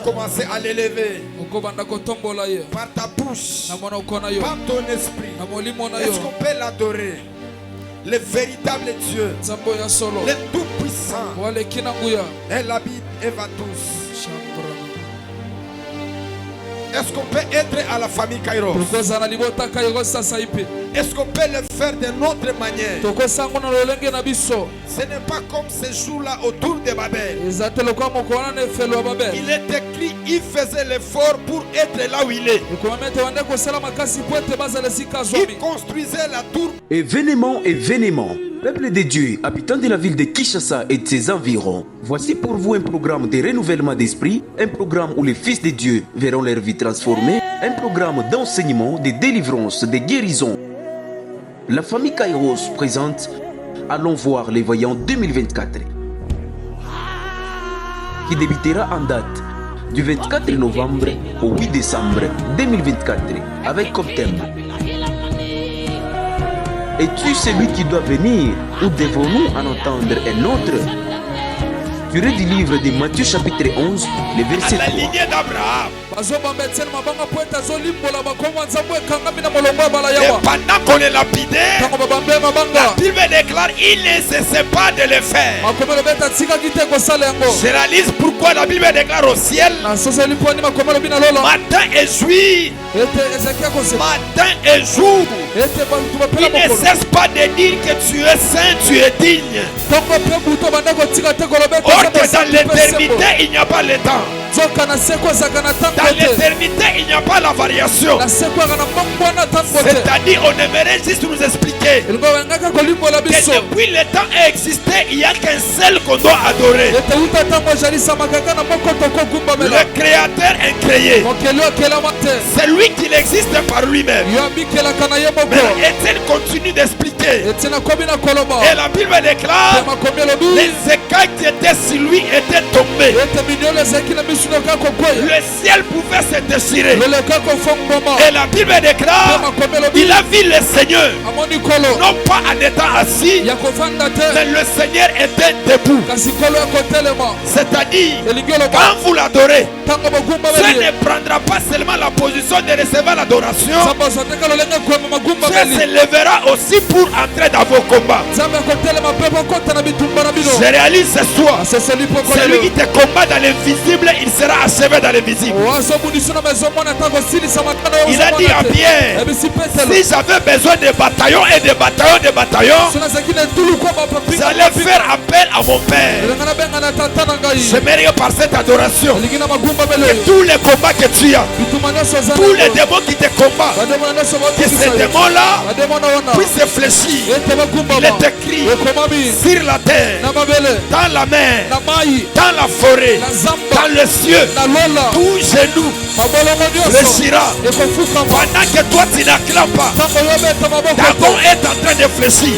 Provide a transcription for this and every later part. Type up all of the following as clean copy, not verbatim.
commencer à l'élever par ta bouche, par ton esprit. Est-ce qu'on peut l'adorer? Le véritable Dieu, le tout-puissant, elle habite et va tous. Est-ce qu'on peut être à la famille Kairos? Est-ce qu'on peut le faire d'une autre manière? Ce n'est pas comme ce jour-là autour de Babel. Il est écrit, il faisait l'effort pour être là où il est. Il construisait la tour. Événement, peuple de Dieu, habitant de la ville de Kinshasa et de ses environs, voici pour vous un programme de renouvellement d'esprit, un programme où les fils de Dieu verront leur vie transformée, un programme d'enseignement, de délivrance, de guérison. La famille Kairos présente Allons voir les voyants 2024, qui débutera en date du 24 novembre au 8 décembre 2024, avec comme thème: es-tu celui qui doit venir ou devons-nous en entendre un autre? Tiré du livre de Matthieu chapitre 11, le verset 3. La lignée d'Abraham. Et pendant qu'on est lapidé, la Bible déclare il ne cesse pas de le faire. Je réalise pourquoi la Bible déclare au ciel matin et jour. Matin et jour. Il ne cesse pas de dire que tu es saint, tu es digne. Or que dans l'éternité il n'y a pas le temps. Dans l'éternité, il n'y a pas la variation. C'est-à-dire, on aimerait juste nous expliquer que depuis le temps a existé, il n'y a qu'un seul qu'on doit adorer. Le Créateur incréé. C'est lui qui existe par lui-même. Mais Étienne continue d'expliquer. Et la Bible déclare les écailles qui étaient sur lui étaient tombées. Le ciel pouvait se déchirer. Et la Bible déclare il a vu le Seigneur, non pas en étant assis, mais le Seigneur était debout. C'est-à-dire, quand vous l'adorez, Dieu ne prendra pas seulement la position de recevoir l'adoration, Dieu se lèvera aussi pour entrer dans vos combats. Je réalise ce soir, celui qui te combat dans l'invisible, il sera achevé dans l'invisible. Il a dit à Pierre, si j'avais besoin de bataillons et de bataillons, j'allais faire appel à mon Père. J'aimerais par cette adoration que tous les combats que tu as, tous les démons qui te combattent, que ces démons-là puissent fléchir. Il est écrit sur la terre, dans la mer, dans la forêt, dans le cieux, tout genou fléchira. Pendant que toi tu n'acclames pas, Dagon est en train de fléchir.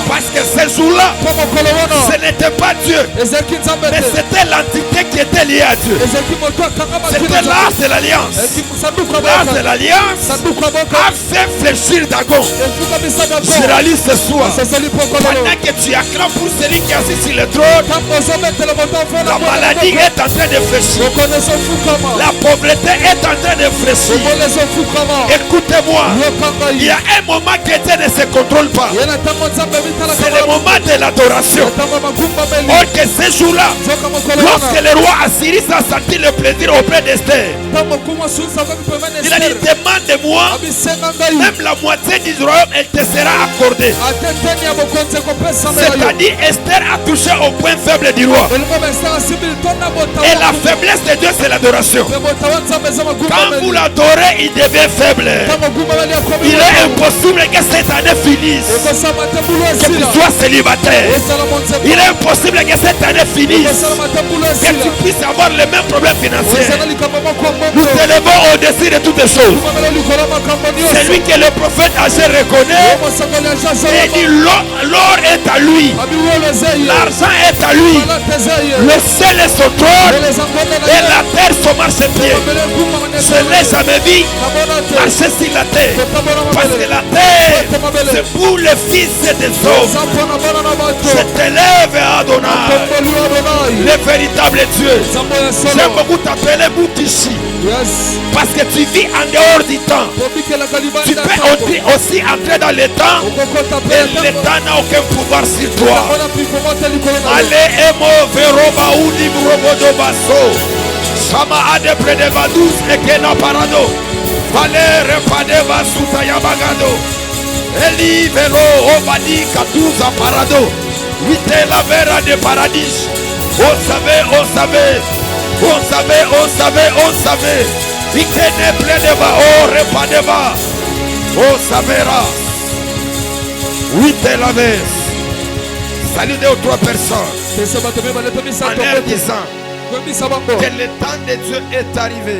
Parce que ce jour-là, ce n'était pas Dieu, mais c'était l'entité qui était liée à Dieu. C'était l'art de l'alliance. L'art de l'alliance a fait fléchir Dagon. Je réalise ce soir, pendant que tu acclames pour celui qui est assis sur le trône, la maladie est en train de fléchir. La pauvreté est en train de fléchir. Écoutez-moi, il y a un moment que Dieu ne se contrôle pas. C'est le moment de l'adoration. Or que ce jour-là, lorsque le roi Assyrie a senti le plaisir auprès d'Esther, il a dit demande-moi, même la moitié du royaume elle te sera accordée. C'est-à-dire Esther a touché au point faible du roi. Et la faiblesse de Dieu c'est l'adoration. Quand vous l'adorez il devient faible. Il est impossible que cette année finisse que tu sois célibataire. Il est impossible que cette année finisse que tu puisses avoir les mêmes problèmes financiers. Nous élevons au-dessus de toutes les choses. C'est lui que le prophète Agé reconnaît. Et dit l'or est à lui, l'argent est à lui, le ciel est son trône et la terre son par ses pieds. Je n'ai jamais vu marcher sur la terre. Parce que la terre, c'est pour les fils des hommes. Je t'élève Adonai, le véritable Dieu. J'aime beaucoup t'appeler Boutichi. Parce que tu vis en dehors du temps. Tu peux aussi entrer dans le temps. Et le temps n'a aucun pouvoir sur toi. Allez, Emo, Veroba, Udi, Robodo, Basso. Sama Ade, Predevadus, Ekena Parado. Valere, Padeva, Sutaya Bagado. Eli, Vero, Obadi, Katuza, Parado. Vite la vera de paradis. On savait. Ikene Predeva, oh, Repadeva. Oh, Savera. Oui, t'es la veste. Salut deux ou trois personnes. En leur disant que le temps de Dieu est arrivé.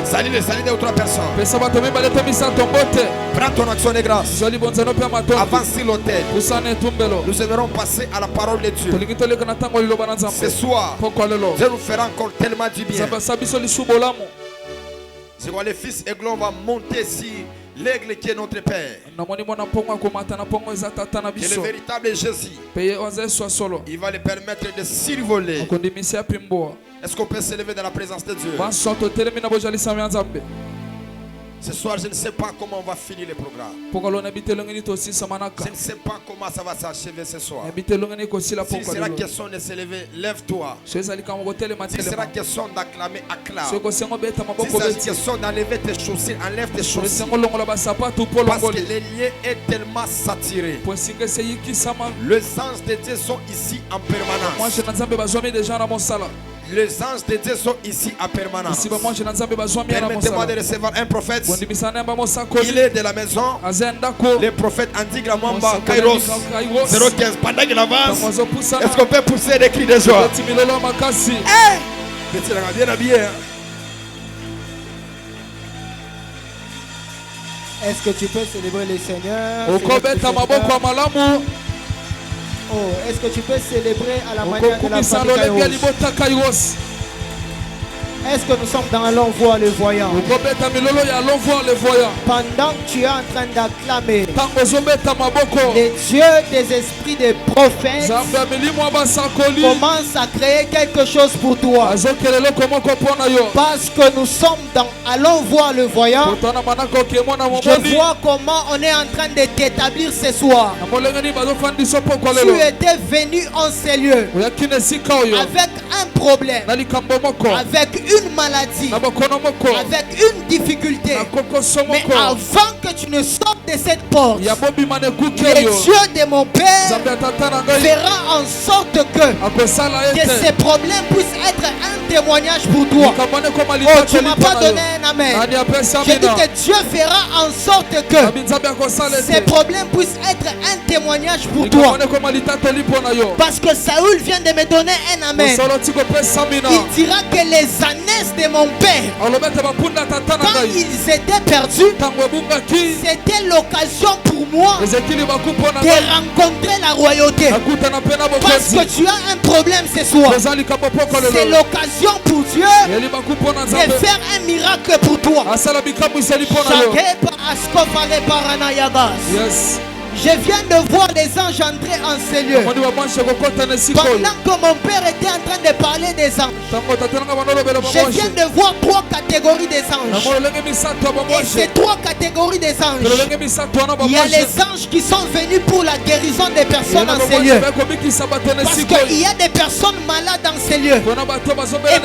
Salut deux ou trois personnes. Prends ton action de grâce. Avance sur l'autel. Nous aimerons passer à la parole de Dieu. Ce soir, Dieu nous fera encore tellement du bien. Je vois le Fils et gloire va monter sur l'aigle qui est notre Père. Que le véritable Jésus, il va le permettre de survoler. Est-ce qu'on peut s'élever dans la présence de Dieu? Ce soir, je ne sais pas comment on va finir le programme. Je ne sais pas comment ça va s'achever ce soir. Si c'est la question de s'élever, lève-toi. Si c'est la question d'acclamer, acclame. Si c'est la question d'enlever tes chaussures, enlève tes chaussures. Parce que les liens est tellement saturés. Les anges de Dieu sont ici en permanence. Les anges de Dieu sont ici en permanence. Permettez-moi de recevoir un prophète. Il est de la maison. Le prophète Andy Gramamba Kairos 015. Pendant qu'il avance, est-ce qu'on peut pousser des cris de joie? Bien habillé. Est-ce que tu peux célébrer le Seigneur? Oh, est-ce que tu peux célébrer à la manière de la famille Kairos? Est-ce que nous sommes dans l'envoi le voyant? Pendant que tu es en train d'acclamer les dieux des esprits des prophètes commence à créer quelque chose pour toi. Parce que nous sommes dans allons voir le voyant. Je vois comment on est en train de t'établir ce soir. Tu étais venu en ces lieux avec un problème, avec une maladie, avec une difficulté. Mais avant que tu ne sortes de cette porte, le Dieu de mon Père fera en sorte que ces problèmes puissent être un témoignage pour toi. Oh, tu ne m'as pas donné un amen. Je dis que Dieu fera en sorte que ces problèmes puissent être un témoignage pour toi. Parce que Saoul vient de me donner un amen. Il dira que les années de mon père, quand ils étaient perdus, c'était l'occasion pour moi de rencontrer la royauté. Parce que tu as un problème ce soir. C'est l'occasion pour Dieu de faire un miracle pour toi. Je viens de voir les anges entrer en ces lieux. Pendant que mon père était en train de parler des anges, je viens de voir trois catégories des anges. Et ces trois catégories des anges, il y a les anges qui sont venus pour la guérison des personnes en ces lieux. Parce qu'il y a des personnes malades dans ces lieux. Et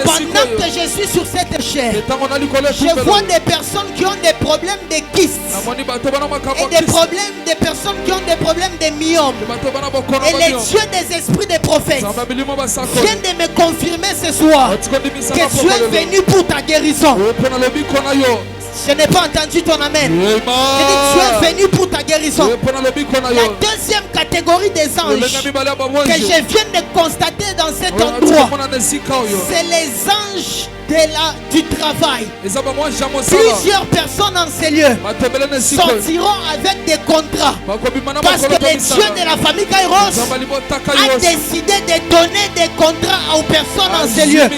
pendant que je suis sur cette chair, je vois des personnes qui ont des problèmes de kystes. Et des problèmes des personnes qui ont des problèmes de myome. Et les dieux des esprits des prophètes viennent de me confirmer ce soir que tu es venu pour ta guérison. Je n'ai pas entendu ton amen. Tu es venu pour ta guérison. La deuxième catégorie des anges que je viens de constater dans cet endroit, c'est les anges du travail. Plusieurs personnes en ces lieux sortiront avec des contrats. Parce que les dieux de la famille Kairos a décidé de donner des contrats aux personnes en ces lieux.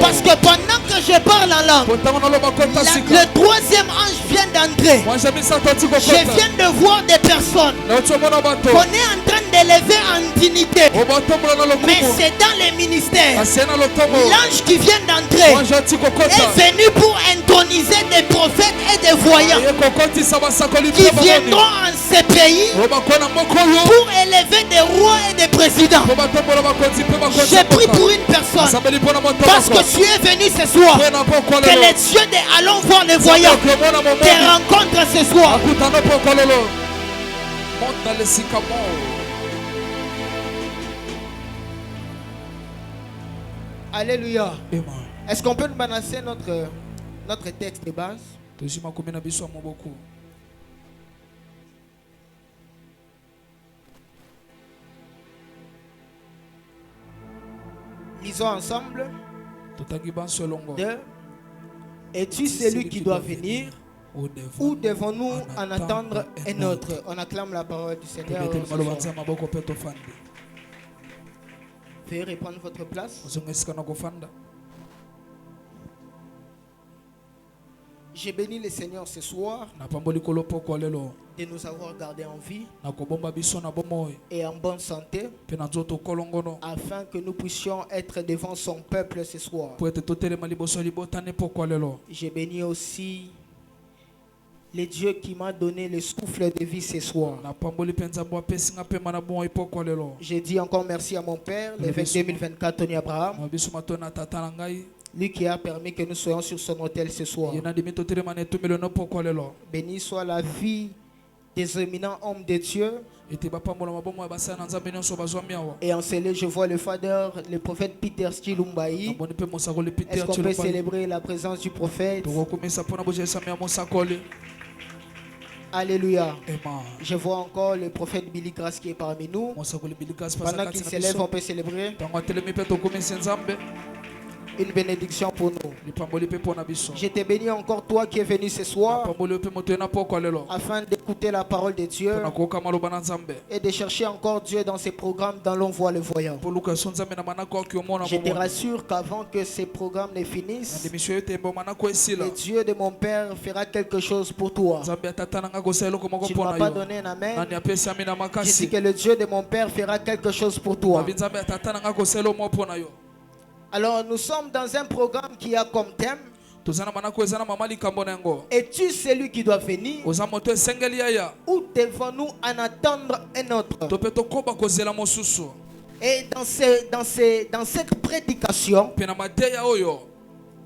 Parce que pendant que je parle en langue, le troisième ange vient d'entrer. Je viens de voir des personnes qu'on est en train d'élever en dignité. Mais c'est dans les ministères. L'ange qui vient d'entrer est venu pour intoniser des prophètes et des voyants qui viendront en ces pays pour élever des rois et des présidents. J'ai pris pour une personne parce que tu es venu ce soir. Que les dieux de allons voir les voyants te rencontrent ce soir. Alléluia. Est-ce qu'on peut nous balancer notre texte de base? Lisons ensemble. Es-tu celui qui doit venir ou devons-nous en attendre un autre? On acclame la parole du Seigneur. Veuillez reprendre votre place. J'ai béni le Seigneur ce soir de nous avoir gardés en vie et en bonne santé afin que nous puissions être devant son peuple ce soir. J'ai béni aussi le Dieu qui m'a donné le souffle de vie ce soir. J'ai dit encore merci à mon Père, l'évêque 2024 Tony Abraham, lui qui a permis que nous soyons sur son autel ce soir. Béni soit la vie des éminents hommes de Dieu. Et en cela, je vois le Father, le prophète Peter Stilumbaï. Est-ce qu'on peut célébrer la présence du prophète? Alléluia. Je vois encore le prophète Billy Grace qui est parmi nous. Pendant qu'il s'élève, on peut célébrer. Une bénédiction pour nous. Je te bénis encore toi qui es venu ce soir afin d'écouter la parole de Dieu et de chercher encore Dieu dans ces programmes dans l'on voit le voyant. Je te rassure qu'avant que ces programmes ne finissent, le Dieu de mon Père fera quelque chose pour toi. Tu ne m'as pas donné un amen. Je dis que le Dieu de mon Père fera quelque chose pour toi. Alors nous sommes dans un programme qui a comme thème: es-tu celui qui doit venir ou devons-nous en attendre un autre? Et dans cette prédication,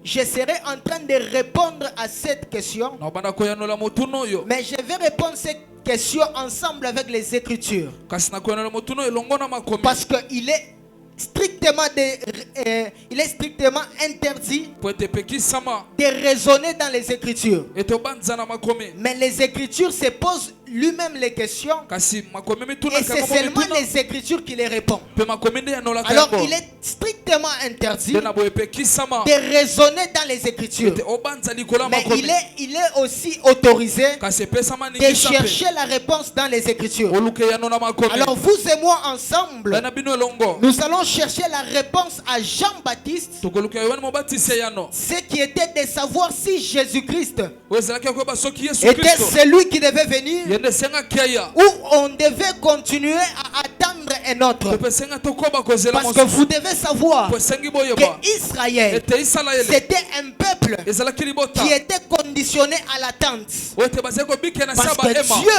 je serai en train de répondre à cette question, mais je vais répondre cette question ensemble avec les Écritures, parce qu'il est strictement interdit de raisonner dans les Écritures. Mais les Écritures se posent lui-même les questions et c'est seulement les Écritures qui les répondent. Alors il est strictement interdit de raisonner dans les Écritures, mais il est aussi autorisé de chercher la réponse dans les Écritures. Alors vous et moi ensemble, nous allons chercher la réponse à Jean-Baptiste, ce qui était de savoir si Jésus-Christ était celui qui devait venir ou on devait continuer à attendre un autre. Parce que vous devez savoir que Israël, c'était un peuple qui était conditionné à l'attente. Parce que Dieu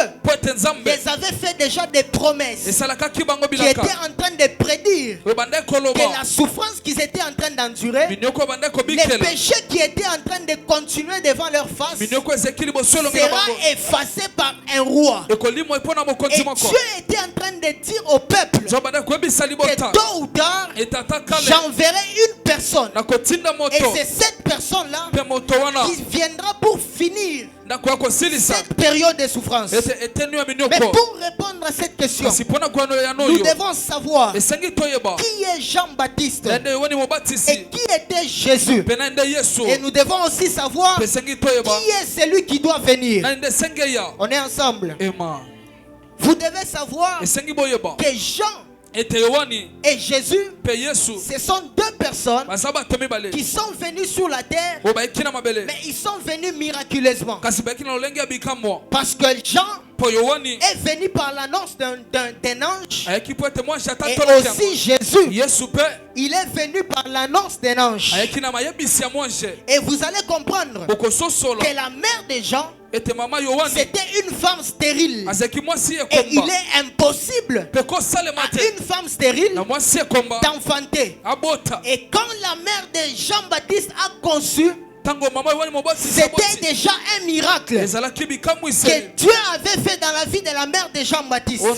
les avait fait déjà des promesses qui étaient en train de prédire que la souffrance qu'ils étaient en train d'endurer, les péchés qui étaient en train de continuer devant leur face, sera effacé par un roi. Et Dieu était en train de dire au peuple que tôt ou tard, j'enverrai une personne. Et c'est cette personne-là qui viendra pour finir cette période de souffrance. Mais pour répondre à cette question, nous devons savoir qui est Jean-Baptiste et qui était Jésus. Et nous devons aussi savoir qui est celui qui doit venir. On est ensemble. Vous devez savoir que Jean et Jésus, ce sont deux personnes qui sont venues sur la terre, mais ils sont venus miraculeusement. Parce que Jean est venu par l'annonce d'un ange, et aussi Jésus, il est venu par l'annonce d'un ange. Et vous allez comprendre que la mère de Jean, c'était une femme stérile. Et il est impossible à une femme stérile d'enfanter. Et quand la mère de Jean-Baptiste a conçu, c'était déjà un miracle que Dieu avait fait dans la vie de la mère de Jean-Baptiste. Et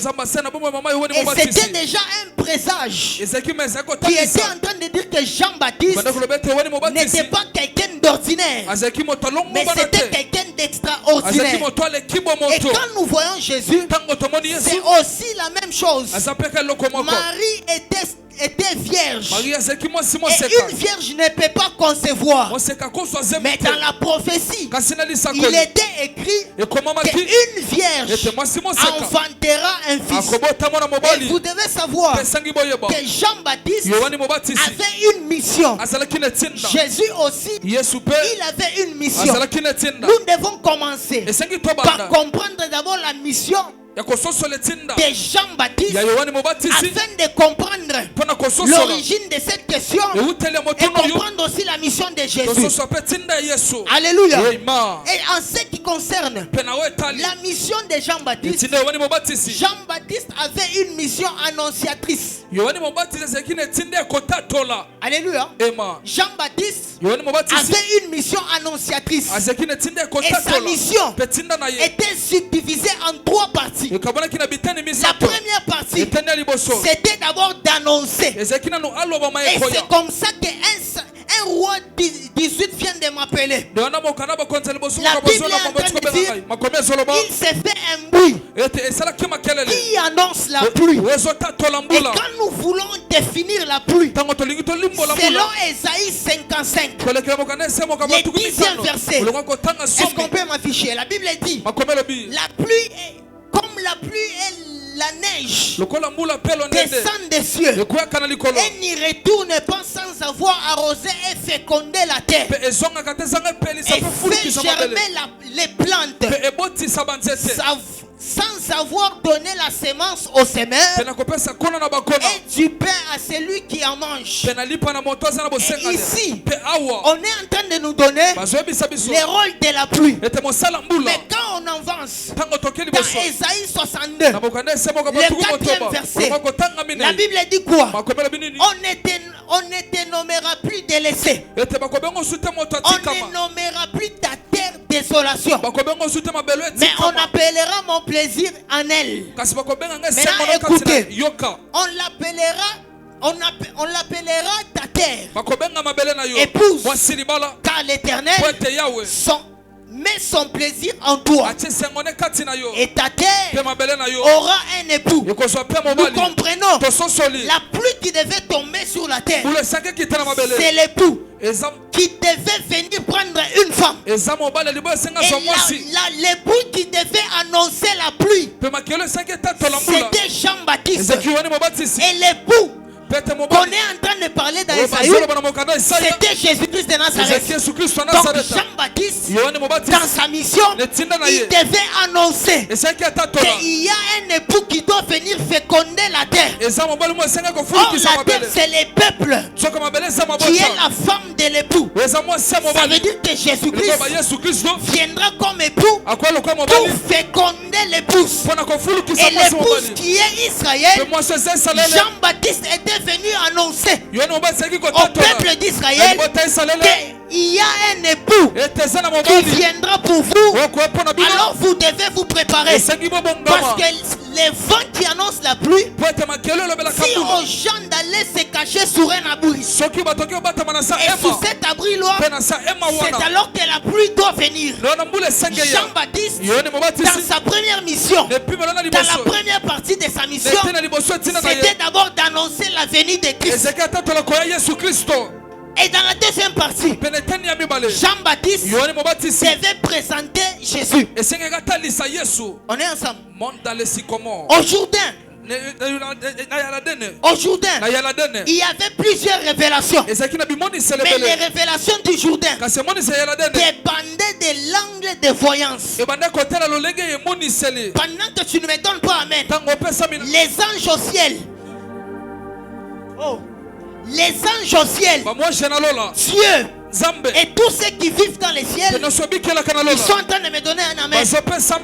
c'était déjà un présage qui était en train de dire que Jean-Baptiste n'était pas quelqu'un d'ordinaire, mais c'était quelqu'un d'extraordinaire. Et quand nous voyons Jésus, c'est aussi la même chose. Marie était vierge. Et une vierge ne peut pas concevoir. Mais dans la prophétie, il était écrit qu'une vierge enfantera un fils. Et vous devez savoir que Jean-Baptiste avait une mission. Jésus aussi, il avait une mission. Nous devons commencer par comprendre d'abord la mission de Jean-Baptiste afin de comprendre l'origine de cette question et comprendre aussi la mission de Jésus. Alléluia. Et en ce qui concerne la mission de Jean-Baptiste, Jean-Baptiste avait une mission annonciatrice. Alléluia. Jean-Baptiste avait une mission annonciatrice. Et sa mission était subdivisée en trois parties. La première partie, c'était d'abord d'annoncer. Et c'est comme ça qu'un roi 18 vient de m'appeler. La Bible est en train de dire, il s'est fait un bruit qui annonce la pluie. Et quand nous voulons définir la pluie, selon Ésaïe 55, le 10e verset, est-ce qu'on peut m'afficher? La Bible dit, la pluie est comme la pluie et la neige descend des cieux et n'y retourne pas sans avoir arrosé et fécondé la terre et fait germer les plantes sans avoir donné la semence au semeur et du pain à celui qui en mange. Et ici, on est en train de nous donner les rôles de la pluie. Mais quand on avance dans Ésaïe 62, le 4e verset, la Bible dit quoi? On ne te nommera plus délaissé. On ne nommera plus ta terre désolation. Mais on appellera mon plaisir en elle. Maintenant écoutez, on l'appellera ta terre épouse, car l'Éternel met son plaisir en toi. Et ta terre aura un époux. Nous comprenons, la pluie qui devait tomber sur la terre, c'est l'époux qui devait venir prendre une femme. Et l'époux qui devait annoncer la pluie, c'était Jean-Baptiste. Et l'époux qu'on est en train de parler dans Ésaïe, c'était Jésus-Christ de Nazareth. Donc Jean-Baptiste, dans sa mission, il devait annoncer qu'il y a un époux qui doit venir féconder la terre. Or la terre, c'est les peuples qui est la femme de l'époux. Ça veut dire que Jésus-Christ viendra comme époux pour féconder l'épouse. Et l'épouse qui est Israël, Jean-Baptiste était venu annoncer au peuple d'Israël qu'il y a un époux qui viendra pour vous. Alors vous devez vous préparer, parce que les vents qui annoncent la pluie, si aux gens d'aller se attaché sur un abri. Et sur cet abri-là, c'est alors que la pluie doit venir. Jean-Baptiste, dans sa première mission, dans la première partie de sa mission, c'était d'abord d'annoncer la venue de Christ. Et dans la deuxième partie, Jean-Baptiste devait présenter Jésus. On est ensemble. Au Jourdain, il y avait plusieurs révélations. Mais les révélations du Jourdain dépendaient de l'angle de voyance. Pendant que tu ne me donnes pas amen, les anges au ciel, les anges au ciel, Dieu et tous ceux qui vivent dans les ciels, ils sont en train de me donner un amen.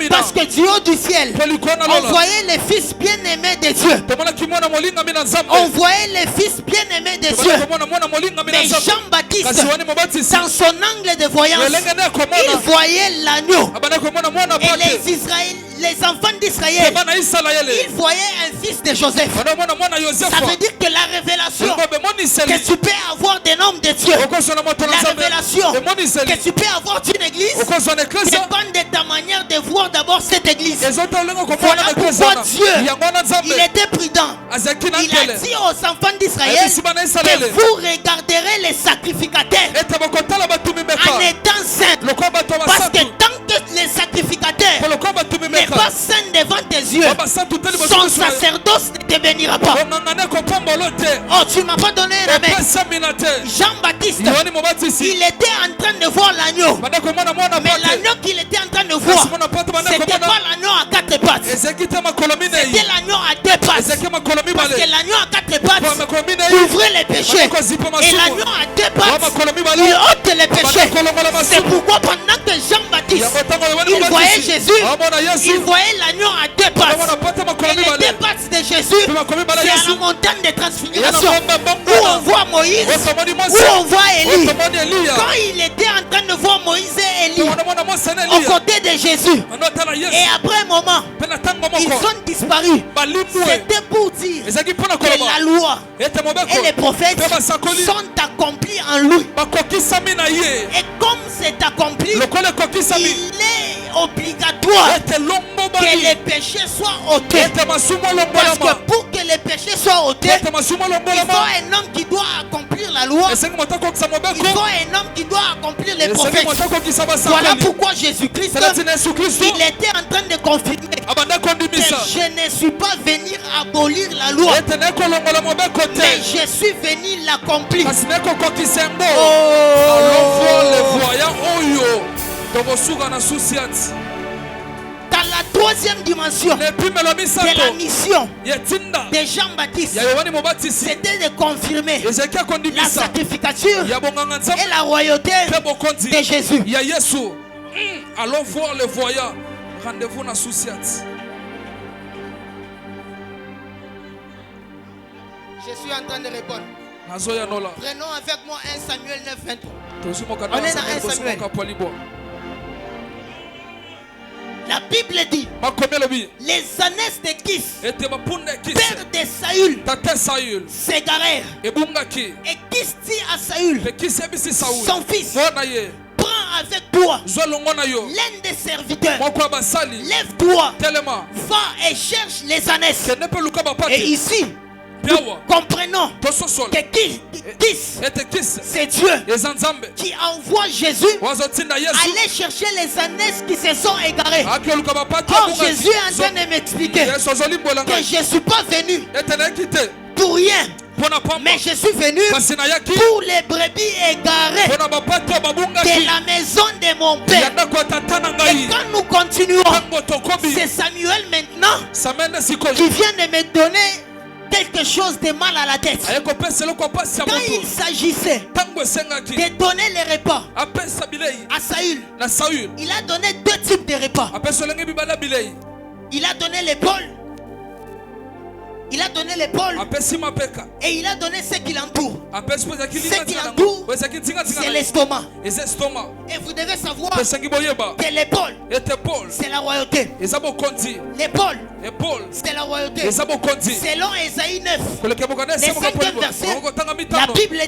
Parce que du haut du ciel, on voyait les fils bien-aimés de Dieu. On voyait les fils bien-aimés de Dieu. Mais Jean-Baptiste, dans son angle de voyance, il voyait l'agneau. Et les enfants d'Israël, ils voyaient un fils de Joseph. Ça veut dire que la révélation que tu peux avoir des noms de Dieu, la révélation que tu peux avoir d'une église, dépend de ta manière de voir d'abord cette église. Voilà pourquoi Dieu, il était prudent. Il a dit aux enfants d'Israël que vous regarderez les sacrificateurs en étant saints. Parce que tant que les sacrificateurs n'est pas saint devant tes yeux, son sacerdoce ne te bénira pas. Oh, tu ne m'as pas donné un amen. Jean-Baptiste, il était en train de voir l'agneau. Mais l'agneau qu'il était en train de voir, c'était pas l'agneau à quatre pattes. C'était l'agneau à deux pattes. Parce que l'agneau à quatre pattes couvrait les péchés. Et l'agneau à deux pattes, il ôte les péchés. C'est pourquoi pendant que Jean-Baptiste, il voyait Jésus, il voyait l'agneau à deux pattes. Et les deux pattes de Jésus, c'est à la montagne de transfiguration, où on voit Moïse, où on voit Élie. Quand il était en train de voir Moïse et Élie aux côtés de Jésus, et après un moment, ils ont disparu. C'était pour dire que la loi et les prophètes sont accomplis en lui. Et comme c'est accompli, il est obligatoire que les péchés soient ôtés. Parce que pour que les péchés soient ôtés, il faut un homme qui doit accomplir la loi. Il faut un homme qui doit accomplir les prophètes. Voilà pourquoi Jésus-Christ, il était en train de confirmer que je ne suis pas venu abolir la loi, mais je suis venu l'accomplir. Dans la troisième dimension de la mission de Jean-Baptiste, c'était de confirmer la sacrificature et la royauté de Jésus. Allons voir le voyant. Rendez-vous dans Souciat. Je suis en train de répondre. Prenons avec moi 1 Samuel 9:23. On est dans 1 Samuel. La Bible dit, les ânesse de Kis, père de Saül, s'égarèrent. Et Kis dit à Saül, son fils, prends avec toi l'un des serviteurs, lève-toi, va et cherche les ânesses. Et ici, nous comprenons que Kis, c'est Dieu qui envoie Jésus aller chercher les ânesses qui se sont égarées. Or Jésus est en train de m'expliquer que je ne suis pas venu pour rien, mais je suis venu pour les brebis égarées de la maison de mon père. Et quand nous continuons, c'est Samuel maintenant qui vient de me donner quelque chose de mal à la tête. Quand il s'agissait de donner les repas à Saül, il a donné deux types de repas. Il a donné l'épaule Il a donné l'épaule et il a donné ce qui l'entoure. Ce qui l'entoure, c'est l'estomac. Et vous devez savoir que l'épaule, c'est la royauté. L'épaule, c'est la royauté. Selon Ésaïe 9, le 5e verset, la Bible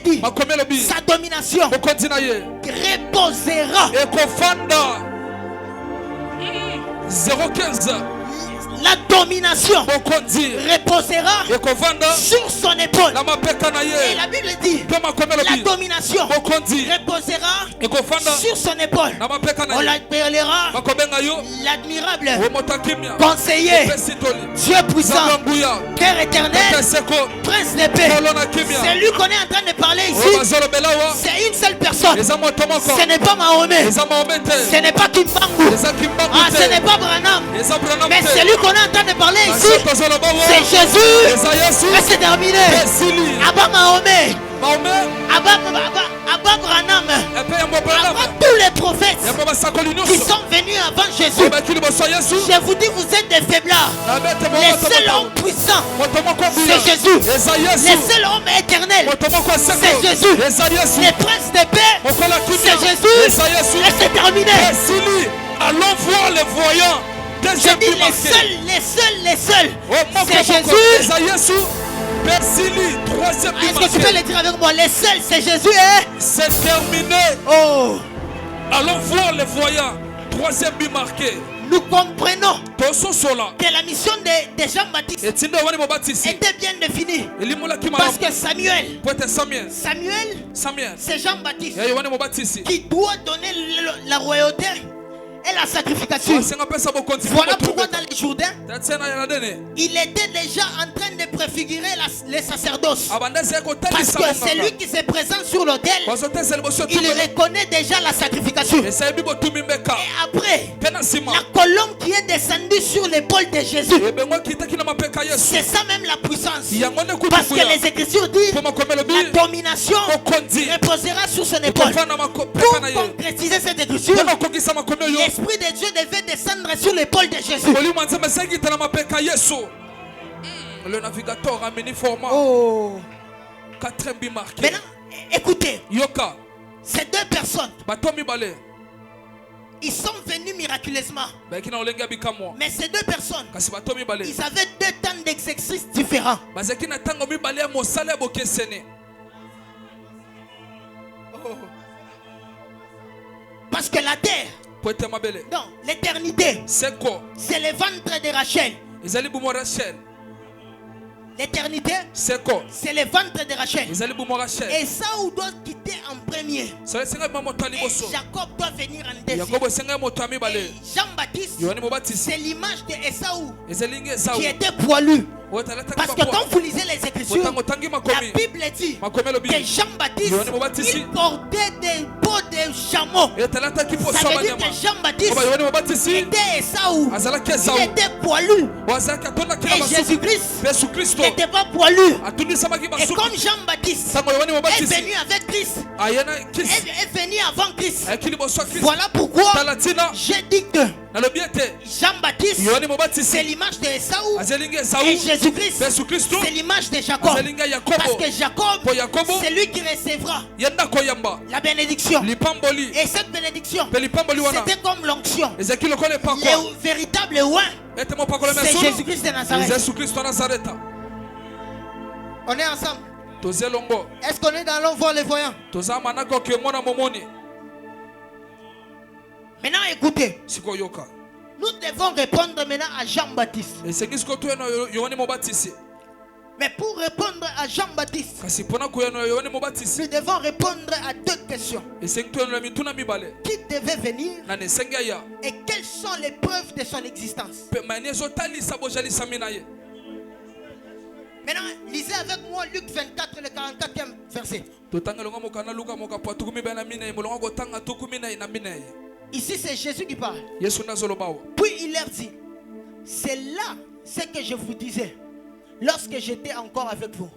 dit sa domination reposera. 015. La domination reposera sur son épaule. Et la Bible dit la domination reposera sur son épaule. On l'appellera l'admirable conseiller, Dieu puissant, Père éternel, Prince de paix. Celui qu'on est en train de parler ici, c'est une seule personne. Ce n'est pas Mahomet, ce n'est pas Kimbangu, ce n'est pas Branham, mais celui qu'on est en train de parler ici, c'est Jésus. Et c'est terminé. Abba Mahomet, Abba Branham, Abba tous les prophètes qui sont venus avant Jésus. Je vous dis, vous êtes des faiblards. Les seuls hommes puissants, c'est Jésus. Les seuls hommes éternels, c'est Jésus. Les princes de paix, c'est Jésus. Et c'est terminé. Allons voir les voyants. Je dis les seuls, c'est Jésus. Est-ce que tu peux le dire avec moi? Les seuls, c'est Jésus. C'est terminé. Oh. Allons voir les voyants. Troisième but marqué. Nous comprenons que la mission de Jean-Baptiste était bien définie. Parce que Samuel, c'est Jean-Baptiste qui doit donner la royauté et la sacrification. Voilà pourquoi dans les Jourdains, il était déjà en train de préfigurer les sacerdoces. Parce que c'est lui qui se présente sur l'autel, il reconnaît déjà la sacrification. Et après, la colombe qui est descendue sur l'épaule de Jésus, c'est ça même la puissance. Parce que les Écritures disent la domination reposera sur son épaule. Pour concrétiser cette écriture, l'Esprit de Dieu devait descendre sur l'épaule de Jésus. Le navigateur a mené format. Oh. Quatrième but marqué. Maintenant, écoutez. Yoka. Ces deux personnes, ils sont venus miraculeusement. Mais ces deux personnes, ils avaient deux temps d'exercice différents. Parce que la terre, non, l'éternité, c'est le ventre de Rachel. L'éternité, c'est le ventre de Rachel. Et Saoul doit quitter en premier. Et Jacob doit venir en deuxième. Et Jean-Baptiste, c'est l'image d'Esaü qui était poilu. Parce que quand vous lisez les Écritures, la Bible dit que Jean-Baptiste, il portait des peaux de chameau. Ça veut dire que Jean-Baptiste était Esaü. Il était poilu. Et Jésus-Christ n'était pas poilu. Et comme Jean-Baptiste est venu avec Christ, est venu avant Christ, voilà pourquoi j'ai dit que Jean-Baptiste, c'est l'image d'Esaü. Et Jésus-Christ, c'est l'image de Jacob. Parce que Jacob, c'est lui qui recevra la bénédiction. Et cette bénédiction, c'était comme l'onction. Le véritable oint, c'est Jésus-Christ de Nazareth. On est ensemble. Est-ce qu'on est dans l'on voit les voyants? Maintenant écoutez. Nous devons répondre maintenant à Jean-Baptiste. Mais pour répondre à Jean-Baptiste, nous devons répondre à deux questions. Qui devait venir et quelles sont les preuves de son existence? Maintenant, lisez avec moi Luc 24, le 44e verset. Ici, c'est Jésus qui parle. Puis il leur dit, c'est là ce que je vous disais lorsque j'étais encore avec vous,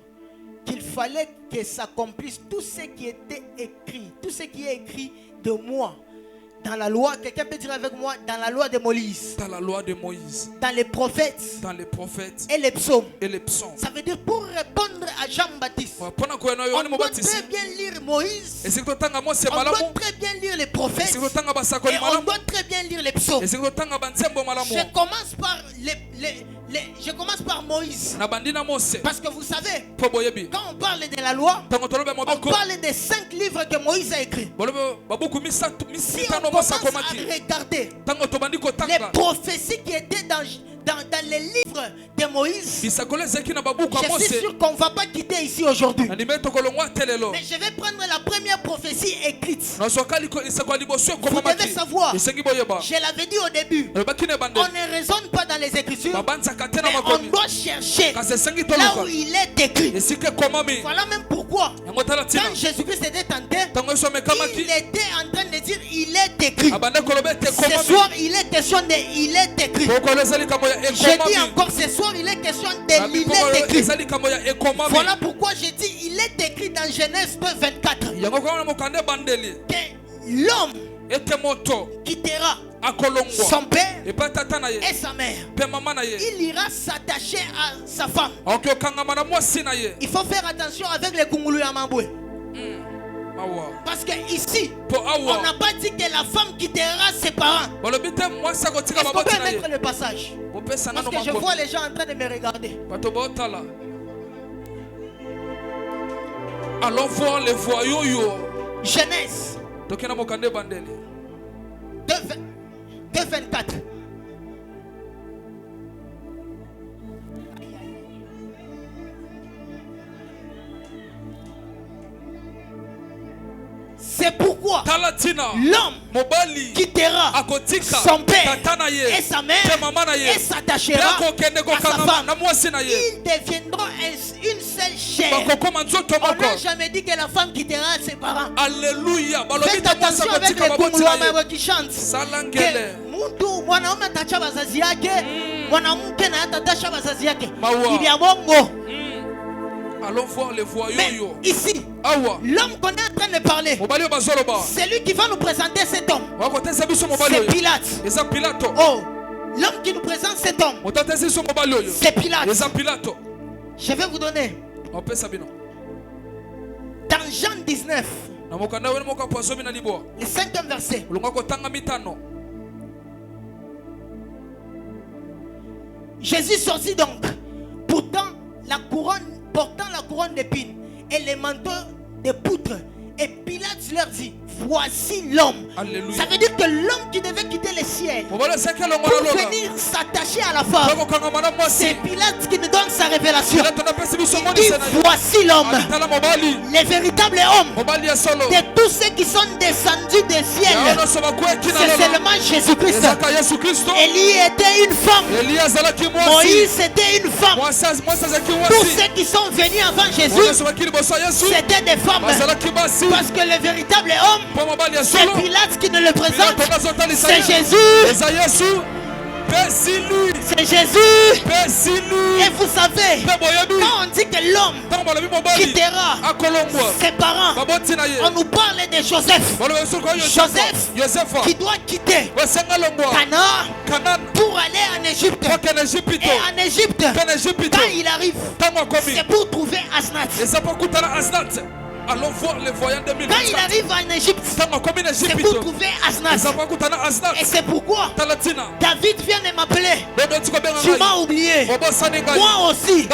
qu'il fallait que s'accomplisse tout ce qui était écrit, tout ce qui est écrit de moi Dans la loi, quelqu'un peut dire avec moi, dans la loi de Moïse. Dans la loi de Moïse. Dans les prophètes. Dans les prophètes. Et les psaumes. Et les psaumes. Ça veut dire pour répondre à Jean-Baptiste. On doit très bien lire Moïse. On doit très bien lire les prophètes. Et on doit très bien lire les psaumes. Je commence par Moïse. Parce que vous savez, quand on parle de la loi, on parle des 5 livres que Moïse a écrits. Si on commence à regarder les prophéties qui étaient dans les livres de Moïse, je suis sûr qu'on ne va pas quitter ici aujourd'hui. Mais je vais prendre la première prophétie écrite. Vous devez savoir, je l'avais dit au début, on ne raisonne pas dans les Écritures, mais on doit chercher là où il est écrit. Voilà même pourquoi, quand Jésus-Christ était tenté, il était en train de dire il est écrit. Ce soir, il est question de il est écrit. Je dis encore ce soir, il est question de il est écrit. Voilà pourquoi je dis il est écrit dans Genèse 2:24 que l'homme quittera son père et sa mère. Il ira s'attacher à sa femme. Il faut faire attention avec les Kungulu à Mamboué. Parce que ici, on n'a pas dit que la femme quittera ses parents. Est-ce qu'on peut mettre le passage? Parce que je vois les gens en train de me regarder. Allons voir les voyous. Genèse 2:24. C'est pourquoi l'homme quittera son père et sa mère et s'attachera à sa femme. Ils deviendront une seule chair. On n'a jamais dit que la femme quittera ses parents. Alléluia. Faites attention avec les Kongolais qui chantent. Mtu mwanaume atacha wazazi yake, mwanamke na atacha wazazi yake. Il y a bongo. Allons voir les voyous. Mais ici, l'homme qu'on est en train de parler, c'est lui qui va nous présenter cet homme. C'est Pilate. Oh, l'homme qui nous présente cet homme, c'est Pilate. Je vais vous donner. Dans Jean 19, le 5e verset. Jésus sortit donc, portant la couronne d'épines et les manteaux de poutre. Et Pilate leur dit, voici l'homme. Ça veut dire que l'homme qui devait quitter le ciel pour venir s'attacher à la femme, c'est Pilate qui nous donne sa révélation. Il dit, voici l'homme, le véritable homme de tous ceux qui sont descendus du ciel. C'est seulement Jésus-Christ. Élie était une femme, Moïse était une femme. Tous ceux qui sont venus avant Jésus, c'était des femmes. Parce que le véritable homme, c'est Pilate qui nous le présente. C'est Jésus. C'est Jésus. Et vous savez, quand on dit que l'homme quittera ses parents, on nous parle de Joseph. Joseph qui doit quitter Canaan pour aller en Égypte. Et en Égypte, quand il arrive, c'est pour trouver Asnath. Allons voir les voyants de 1000. Quand il arrive en Égypte, c'est pour trouver Asnath. Et c'est pourquoi David vient de m'appeler. Tu m'as oublié. Moi aussi,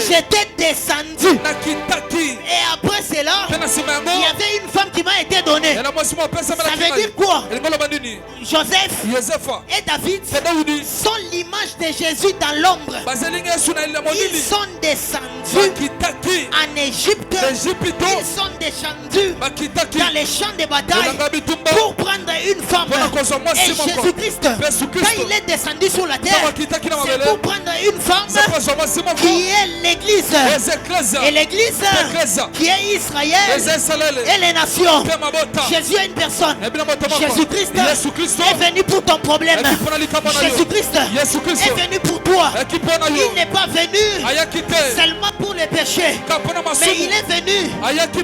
j'étais descendu. Et après cela, il y avait une femme qui m'a été donnée. Ça veut dire quoi? Joseph et David sont l'image de Jésus dans l'ombre. Ils sont descendus en Égypte. Ils sont descendus dans les champs de bataille pour prendre une femme. Et Jésus-Christ, quand il est descendu sur la terre, c'est pour prendre une femme qui est l'Église. Et l'Église qui est Israël et les nations. Jésus est une personne. Jésus-Christ est venu pour ton problème. Jésus-Christ est venu pour toi. Il n'est pas venu seulement pour les péchés, Mais il est venu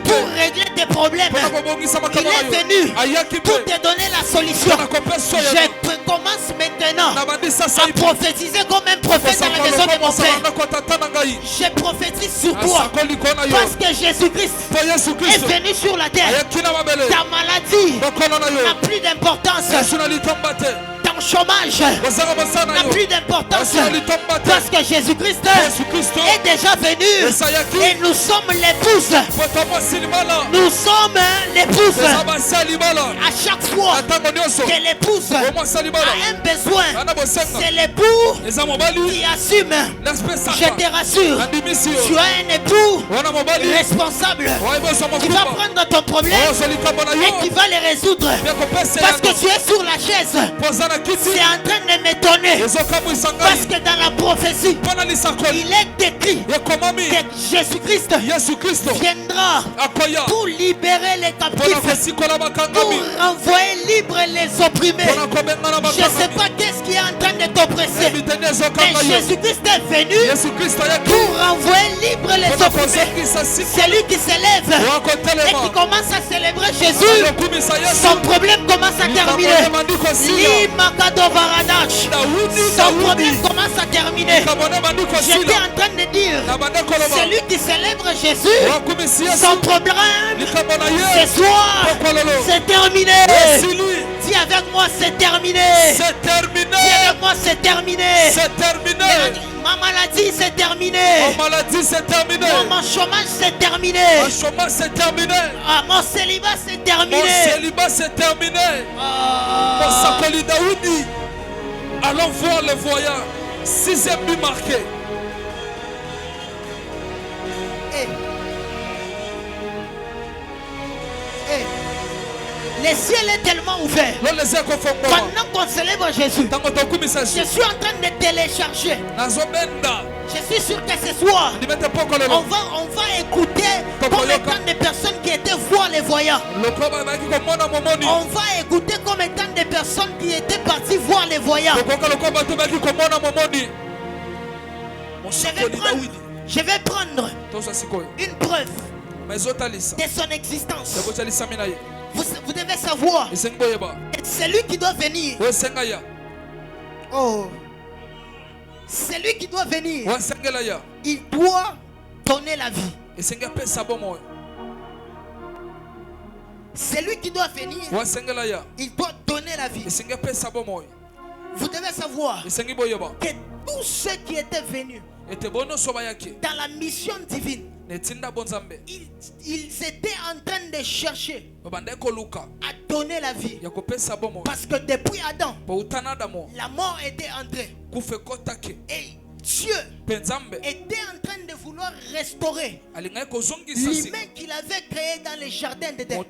pour régler tes problèmes. Il est venu pour te donner la solution. Je commence maintenant à prophétiser comme un prophète dans la maison de mon Père. Je prophétise sur toi parce que Jésus-Christ est venu sur la terre. Ta maladie n'a plus d'importance. Ton chômage n'a plus d'importance parce que Jésus-Christ est déjà venu et nous sommes l'épouse. Nous sommes l'épouse. À chaque fois que l'épouse a un besoin, c'est l'époux qui assume. Je te rassure, tu as un époux responsable qui va prendre ton problème et qui va le résoudre parce que tu es sur la chaise. C'est en train de m'étonner parce que dans la prophétie il est écrit que Jésus-Christ viendra pour libérer les captifs, pour renvoyer libre les opprimés. Je ne sais pas qu'est-ce qui est en train de t'oppresser, mais Jésus-Christ est venu pour renvoyer libre les opprimés. Celui qui s'élève et qui commence à célébrer Jésus, son problème commence à terminer. Son problème commence à terminer. J'étais en train de dire, celui qui célèbre Jésus, son problème ce soir, c'est terminé. Dis avec moi, c'est terminé. C'est terminé. Dis avec moi, c'est terminé. C'est terminé. Ma maladie, c'est terminé. Ma maladie, c'est terminé. Mon chômage, c'est terminé. Mon chômage, c'est terminé. Mon célibat, c'est terminé. Mon célibat, c'est terminé. Mon Sakoli Daoudi. Allons voir le voyant. 6e but marqué. Le ciel est tellement ouvert. Pendant qu'on célèbre Jésus, je suis en train de télécharger. Je suis sûr que ce soir, on va écouter comme étant des personnes qui étaient voir les voyants. On va écouter comme étant des personnes qui étaient parties voir les voyants. Je vais prendre une preuve de son existence. Vous devez savoir, c'est lui qui doit venir. Oh, c'est lui qui doit venir. Il doit donner la vie. C'est lui qui doit venir. Il doit donner la vie. Vous devez savoir que tous ceux qui étaient venus dans la mission divine, ils étaient en train de chercher à donner la vie. Parce que depuis Adam, la mort était entrée. Et Dieu était en train de vouloir restaurer l'humain qu'il avait créé dans les jardins d'Éden.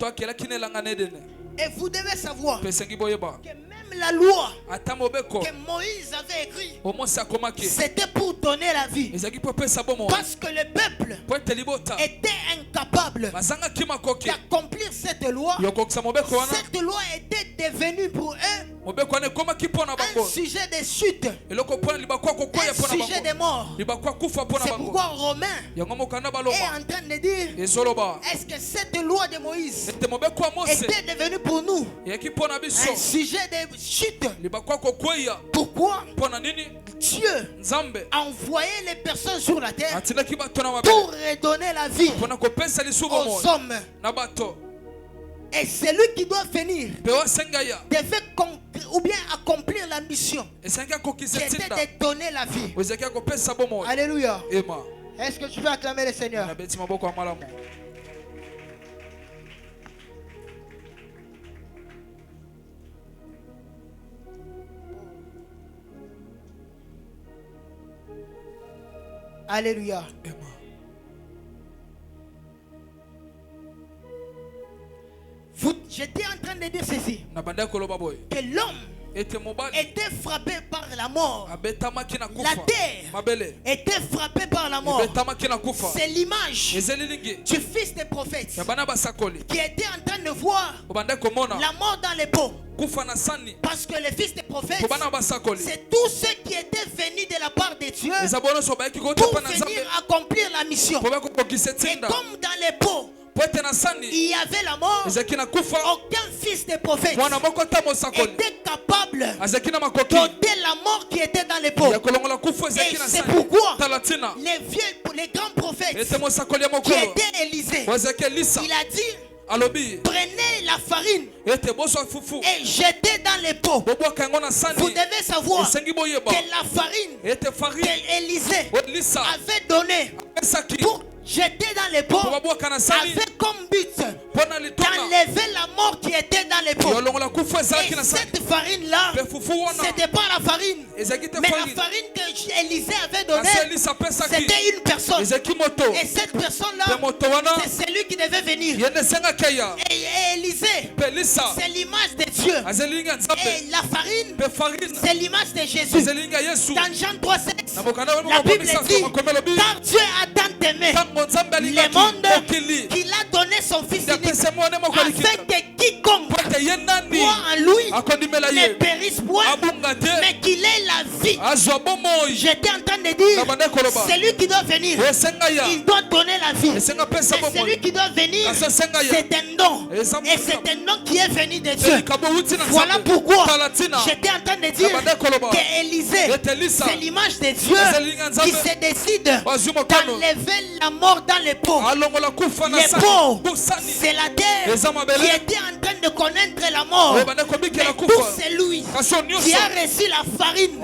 Et vous devez savoir que même la loi que Moïse avait écrite, c'était pour donner la vie. Parce que le peuple était incapable d'accomplir cette loi. Cette loi était devenue pour eux un sujet de chute, un sujet de mort. C'est pourquoi Romain est en train de dire, est-ce que cette loi de Moïse était devenue pour nous un sujet de chute? Pourquoi Dieu a envoyé les personnes sur la terre pour redonner la vie aux hommes? Et celui qui doit venir devait ou bien accomplir la mission qui était de donner la vie. Alléluia. Est-ce que tu veux acclamer le Seigneur? Alléluia. J'étais en train de dire ceci, que l'homme était frappé par la mort. La terre était frappée par la mort. C'est l'image du fils des prophètes qui était en train de voir la mort dans les pots. Parce que les fils des prophètes, c'est tous ceux qui étaient venus de la part de Dieu pour venir accomplir la mission. Et comme dans les pots, il y avait la mort, aucun fils de prophète était capable d'ôter la mort qui était dans les pots. Et c'est pourquoi les grands prophètes qui étaient Élisée, il a dit: prenez la farine et jetez dans les pots. Vous devez savoir que la farine qu'Élisée avait donnée pour jeter dans les pots avait comme but d'enlever la mort qui était dans les pots. Et cette farine-là, c'était pas la farine, mais la farine que Élisée avait donnée, c'était une personne. Et cette personne-là, c'est celui qui devait venir. Et Élisée, c'est l'image de Dieu. Et la farine, c'est l'image de Jésus. Dans Jean 3,16, la Bible dit: car Dieu a tant aimé le monde qu'il a donné son fils unique, afin que quiconque croit en lui ne périsse point, mais qu'il ait la vie. J'étais en train de dire, celui qui doit venir, il doit donner la vie. Et celui qui doit venir, c'est un don. Et c'est un don qui est venu de Dieu. Voilà pourquoi j'étais en train de dire que Élisée, c'est l'image de Dieu qui se décide d'enlever la mort dans les pots. Les pots, c'est la terre qui était en train de connaître la mort. Mais tout celui qui a reçu la farine,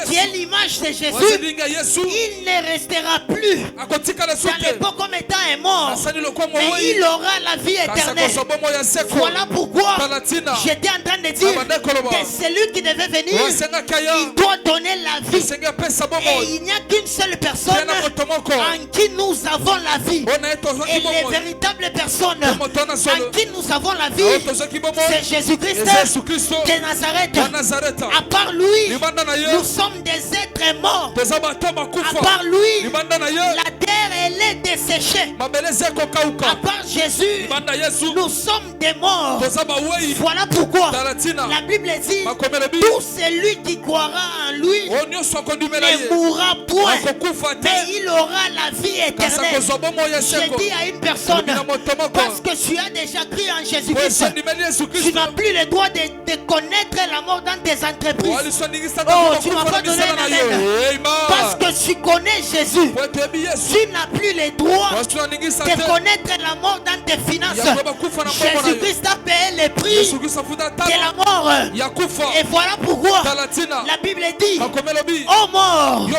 qui est l'image de Jésus, il ne restera plus dans les pots comme étant un mort, mais il aura la vie éternelle. Voilà pourquoi j'étais en train de dire que celui qui devait venir, il doit donner la vie. Et il n'y a qu'une seule personne en qui nous avons la vie. Et les véritables personnes en qui nous avons la vie, c'est Jésus-Christ de Nazareth. À part lui, nous sommes des êtres morts. À part lui, la terre elle est desséchée. À part Jésus, nous sommes des morts. Voilà pourquoi la Bible dit: tout celui qui croira en lui ne mourra point, mais il aura la vie éternelle. Je dis à une personne, parce que tu as déjà cru en Jésus-Christ, tu n'as plus le droit de connaître la mort dans tes entreprises. Oh, tu ne m'as pas donné un amen. Parce que tu connais Jésus, tu n'as plus le droit de connaître la mort dans tes finances. Jésus-Christ a payé le prix de la mort. Et voilà pourquoi la Bible dit: oh mort, où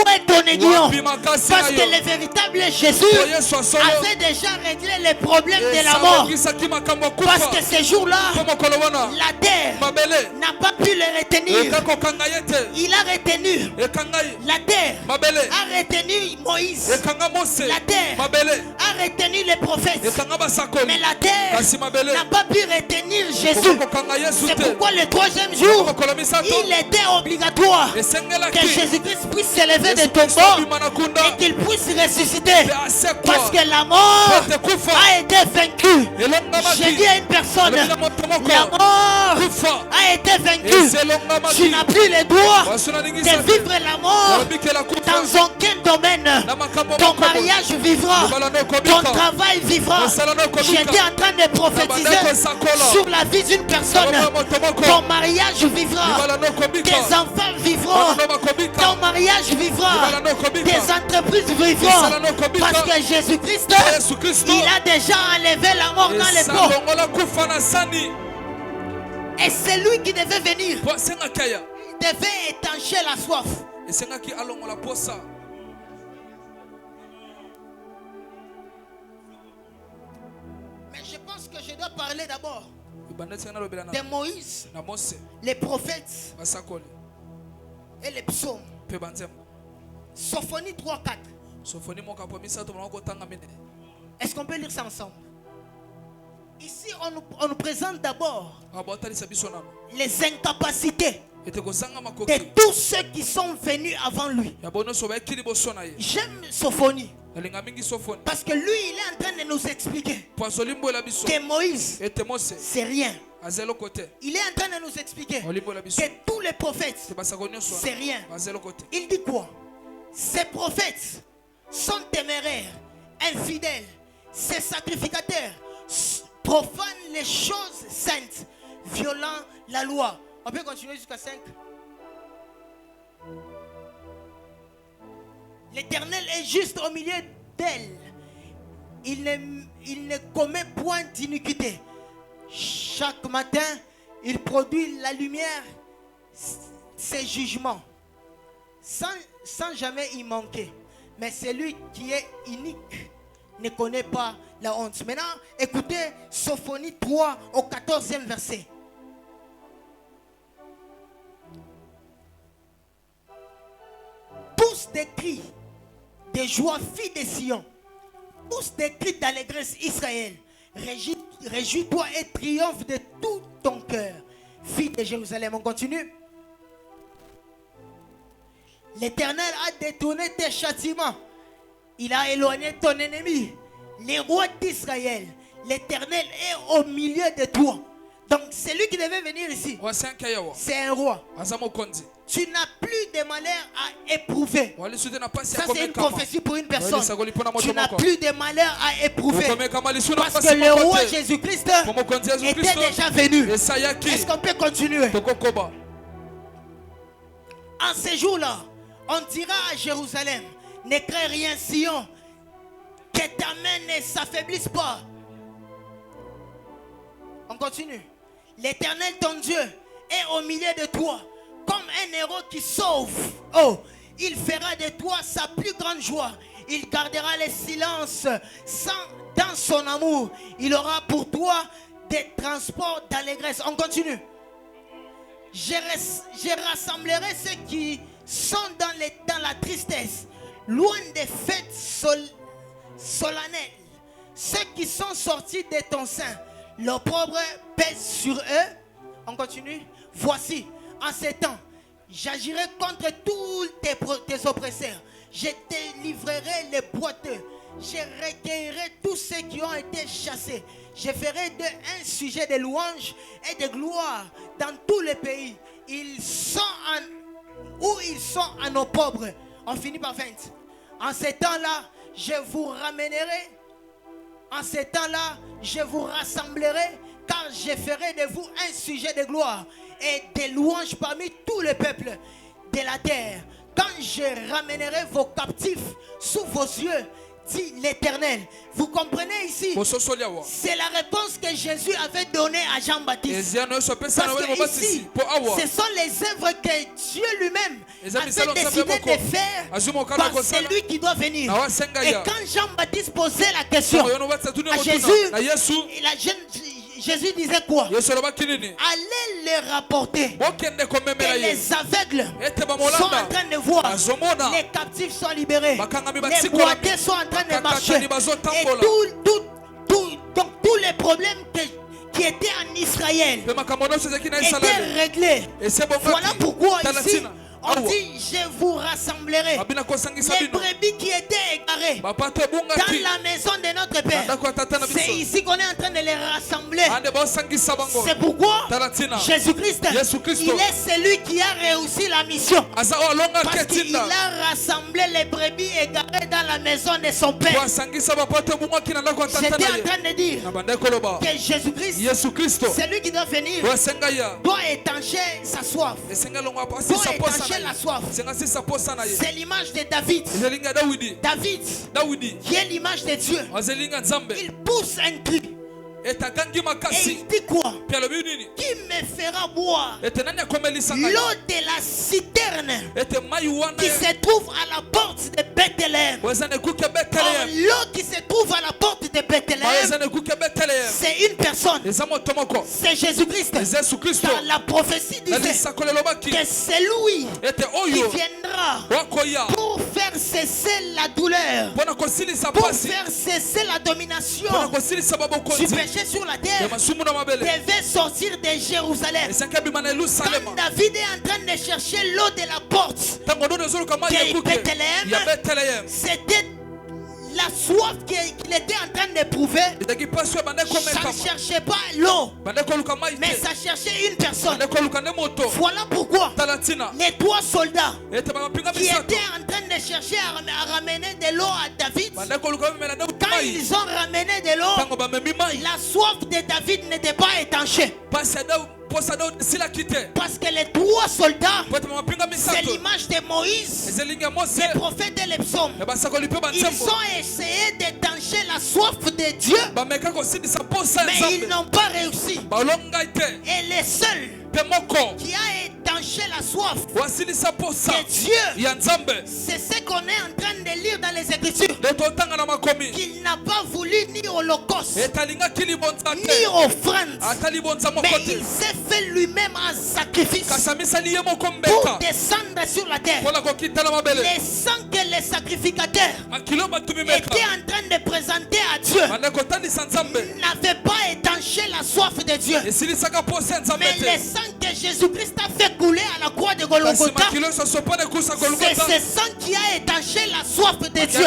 est ton aiguillon? Parce que le véritable Jésus avait déjà réglé les problèmes de la mort. Parce que ces jours-là, la terre n'a pas pu le retenir. Il a retenu. La terre a retenu Moïse. La terre a retenu les prophètes. Mais la terre n'a pas pu retenir Jésus. C'est pourquoi le troisième jour, il était obligatoire que Jésus-Christ puisse s'élever de tombeau et qu'il puisse ressusciter. Parce que la mort a été vaincue. J'ai dit à une personne, la mort a été vaincue. Tu n'as plus le droit de vivre la mort dans aucun domaine. Ton mariage vivra, ton travail vivra. J'étais en train de prophétiser sur la vie d'une personne. Ton mariage vivra, tes enfants vivront, ton mariage vivra, tes entreprises vivront. Parce que Jésus-Christ, il a déjà enlevé la mort dans les pots. Et c'est lui qui devait venir. Il devait étancher la soif. Mais je pense que je dois parler d'abord de Moïse, les prophètes et les psaumes. Sophonie 3-4. Est-ce qu'on peut lire ça ensemble? Ici, on nous présente d'abord les incapacités de tous ceux qui sont venus avant lui. J'aime Sophonie parce que lui, il est en train de nous expliquer que Moïse, c'est rien. Il est en train de nous expliquer que tous les prophètes, c'est rien. Il dit quoi? Ces prophètes sont téméraires, infidèles, ces sacrificateurs profanent les choses saintes, violant la loi. On peut continuer jusqu'à 5. L'Éternel est juste au milieu d'elle. Il ne commet point d'iniquité. Chaque matin, il produit la lumière, ses jugements, sans jamais y manquer. Mais celui qui est inique ne connaît pas la honte. Maintenant, écoutez Sophonie 3 au 14e verset. Pousse des cris de joie, fille de Sion. Pousse des cris d'allégresse, Israël. Réjouis-toi et triomphe de tout ton cœur, fille de Jérusalem. On continue. L'Éternel a détourné tes châtiments. Il a éloigné ton ennemi. Les rois d'Israël. L'Éternel est au milieu de toi. Donc c'est lui qui devait venir ici. C'est un roi. Tu n'as plus de malheur à éprouver. Ça c'est une prophétie pour une personne. Tu n'as plus de malheur à éprouver. Parce que le roi Jésus-Christ était déjà venu. Est-ce qu'on peut continuer? En ces jours-là, on dira à Jérusalem, ne crains rien, Sion, que ta main ne s'affaiblisse pas. On continue. L'Éternel ton Dieu est au milieu de toi, comme un héros qui sauve. Oh, il fera de toi sa plus grande joie. Il gardera le silence dans son amour. Il aura pour toi des transports d'allégresse. On continue. Je rassemblerai ceux qui sont dans la tristesse, loin des fêtes solennelles. Ceux qui sont sortis de ton sein, l'opprobre pèse sur eux. On continue. Voici, en ces temps, j'agirai contre tous tes oppresseurs. Je te livrerai les boiteux. Je recueillerai tous ceux qui ont été chassés. Je ferai d'eux un sujet de louange et de gloire dans tous les pays. Ils sont en opprobre. On finit par 20. En ces temps-là, je vous ramènerai. En ces temps-là, je vous rassemblerai, car je ferai de vous un sujet de gloire et de louange parmi tous les peuples de la terre. Quand je ramènerai vos captifs sous vos yeux, dit l'Éternel. Vous comprenez ici? C'est la réponse que Jésus avait donnée à Jean-Baptiste. Parce que ici, ce sont les œuvres que Dieu lui-même a décidé de faire par celui qui doit venir. Et quand Jean-Baptiste posait la question à Jésus, Jésus disait quoi? Allez les rapporter que les aveugles sont en train de voir, les captifs sont libérés, les boiteux sont en train de marcher, et donc tous les problèmes qui étaient en Israël étaient réglés. Voilà pourquoi ici on dit, je vous rassemblerai les brebis qui étaient égarées dans la maison de notre Père. C'est ici qu'on est en train de les rassembler. C'est pourquoi Jésus-Christ, il est celui qui a réussi la mission. Parce qu'il a rassemblé les brebis égarées dans la maison de son Père. J'étais en train de dire que Jésus-Christ, celui qui doit venir, doit étancher sa soif. Doit étancher la soif. C'est l'image de David. David, qui est l'image de Dieu, il pousse un cri. Et il dit quoi? Qui me fera boire l'eau de la citerne qui se trouve à la porte de Bethléem? L'eau qui se trouve à la porte de Bethléem, c'est une personne. C'est Jésus-Christ. Car la prophétie disait que c'est lui qui viendra pour faire cesser la douleur, pour faire cesser la domination du péché sur la terre, devait sortir de Jérusalem. Quand David est en train de chercher l'eau de la porte de Bethléem, c'était la soif qu'il était en train d'éprouver. Ça ne cherchait pas l'eau, mais ça cherchait une personne. Voilà pourquoi les 3 soldats qui étaient en train de chercher à ramener de l'eau à David, quand ils ont ramené de l'eau, la soif de David n'était pas étanchée. Parce que les 3 soldats, c'est l'image de Moïse, le prophète et les psaumes. Ils ont essayé d'étancher la soif de Dieu, mais ils n'ont pas réussi. Et les seuls qui a étanché la soif de Dieu, c'est ce qu'on est en train de lire dans les Écritures, qu'il n'a pas voulu ni holocauste ni offrande, mais il s'est fait lui-même un sacrifice pour descendre sur la terre. Les sangs que les sacrificateurs étaient en train de présenter à Dieu n'avaient pas étanché la soif de Dieu, mais les sangs que Jésus-Christ a fait couler à la croix de Golgotha, c'est ce sang qui a étanché la soif de Dieu.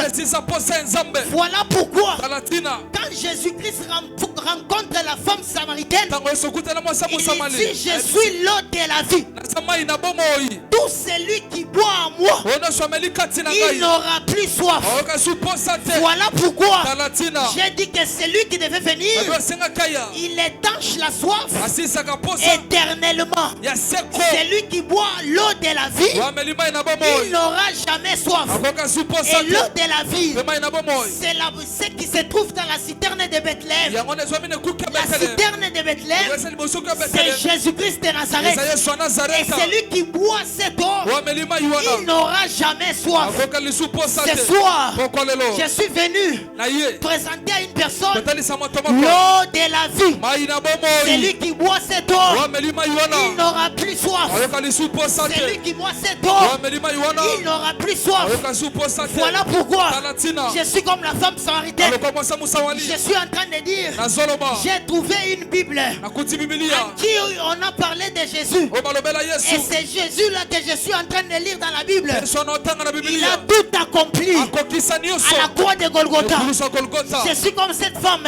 Voilà pourquoi quand Jésus-Christ rencontre la femme samaritaine, il dit: je suis l'eau de la vie. Tout celui qui boit en moi, il n'aura plus soif. Voilà pourquoi j'ai dit que celui qui devait venir, il étanche la soif éternellement. Celui qui boit l'eau de la vie, il n'aura jamais soif. Et l'eau de la vie, c'est ce qui se trouve dans la citerne de Bethléem. La citerne de Bethléem, c'est Jésus-Christ de Nazareth. Et celui qui boit cette eau, il n'aura jamais soif. Ce soir, je suis venu présenter à une personne l'eau de la vie. Celui qui boit cette eau, il n'aura plus soif. Celui qui boit cette eau, il n'aura plus soif. Voilà pourquoi je suis comme la femme samaritaine. Je suis en train de dire, j'ai trouvé une Bible en qui on a parlé de Jésus. Et c'est Jésus là que je suis en train de lire dans la Bible. Il a tout accompli à la croix de Golgotha. Je suis comme cette femme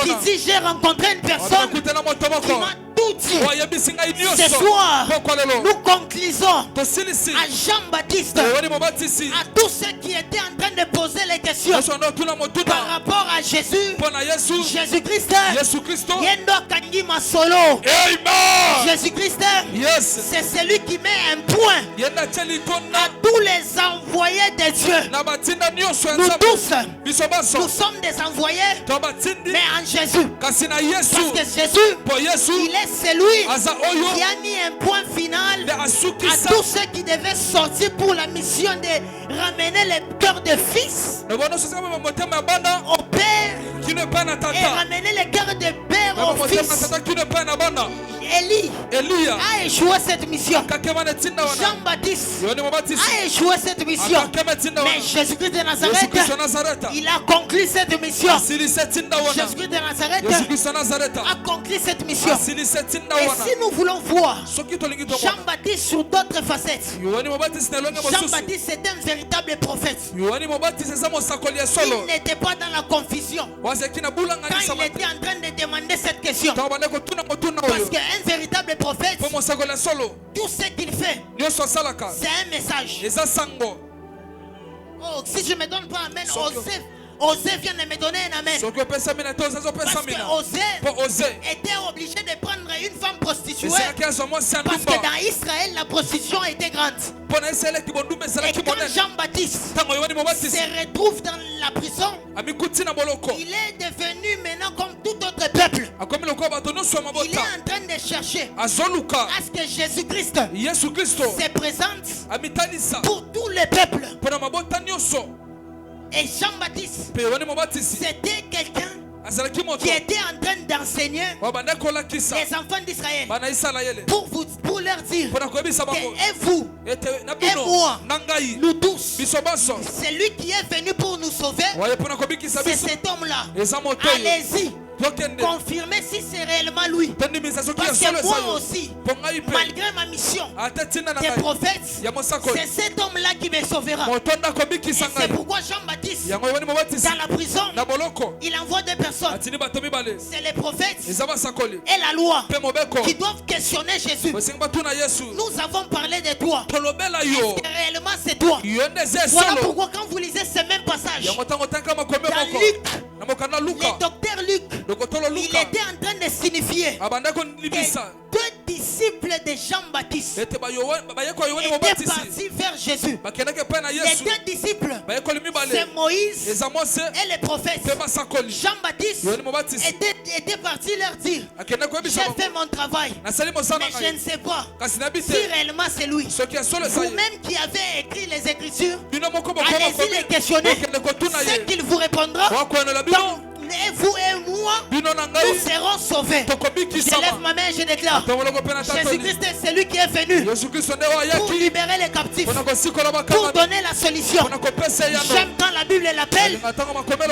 qui dit: j'ai rencontré une personne qui m'a tout dit. Ce soir, nous conclusons à Jean-Baptiste, à tous ceux qui étaient en train de poser les questions par rapport à Jésus, Jésus-Christ, Yendo Kangi Masolo. Jésus-Christ, c'est celui qui met un point à tous les envoyés de Dieu. Nous tous, nous sommes des envoyés, mais en Jésus. Parce que Jésus, il est celui qui a mis un point final à tous ceux qui devaient sortir pour la mission de ramener les cœurs de fils au Père et ramener les cœurs de Père au Fils. Élie a échoué cette mission. Jean-Baptiste a échoué cette mission. Mais Jésus-Christ de Nazareth, il a conclu cette mission. Jésus-Christ de Nazareth a conclu cette mission. Et si nous voulons voir Jean-Baptiste sur d'autres facettes, Jean-Baptiste c'est un véritable prophète. Il n'était pas dans la confusion quand il était en train de demander cette question. Parce qu'un véritable prophète, tout ce qu'il fait, c'est un message. Oh, si je ne me donne pas amen, Osée vient de me donner un amen. Parce que Osée était obligé de prendre une femme prostituée. Parce que dans Israël, la prostitution était grande. Et quand Jean-Baptiste se retrouve dans la prison, il est devenu maintenant comme tout autre peuple. Il est en train de chercher à ce que Jésus-Christ se présente pour tous les peuples. Et Jean-Baptiste, c'était quelqu'un qui était en train d'enseigner les enfants d'Israël pour leur dire que et vous et moi, nous tous, c'est lui qui est venu pour nous sauver. C'est cet homme-là. Allez-y. Confirmez si c'est réellement lui. Parce que moi aussi, malgré ma mission des prophètes, c'est cet homme-là qui me sauvera. Et c'est pourquoi Jean-Baptiste, dans la prison, il envoie des personnes. C'est les prophètes et la loi qui doivent questionner Jésus. Nous avons parlé de toi. Est-ce que réellement c'est toi? Voilà pourquoi quand vous lisez ce même passage, dans Luc, le docteur Luc, il était en train de signifier que deux disciples de Jean-Baptiste étaient partis vers Jésus. Les deux disciples, c'est Moïse et les prophètes. Jean-Baptiste était parti leur dire: j'ai fait mon travail, mais je ne sais pas si réellement c'est lui. Vous-même qui avez écrit les Écritures, allez-y les questionner. C'est qu'il vous répondra. Et vous et moi, nous serons sauvés. Je lève ma main et je déclare: Jésus-Christ est celui qui est venu pour libérer les captifs, pour donner la solution. J'aime quand la Bible l'appelle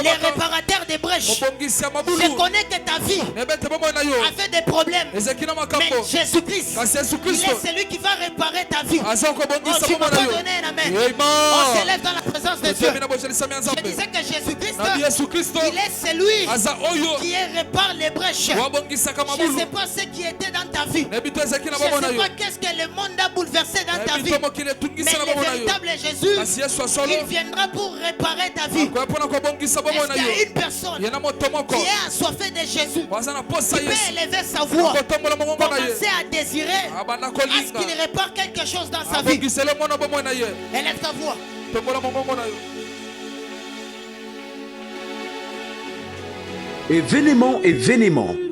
les réparateurs des brèches. Je connais que ta vie a fait des problèmes, mais Jésus-Christ, il est celui qui va réparer ta vie. Oh, tu m'as pas donné la main. On s'élève dans la présence de Dieu. Je disais que Jésus-Christ, il est celui qui répare les brèches. Je ne sais pas ce qui était dans ta vie. Je ne sais pas qu'est-ce que le monde a bouleversé dans ta vie. Mais le véritable Jésus, il viendra pour réparer ta vie. Est-ce qu'il y a une personne qui est assoiffée de Jésus, qui peut élever sa voix, commencer à désirer à ce qu'il répare quelque chose dans sa vie? Élève ta voix. Événement,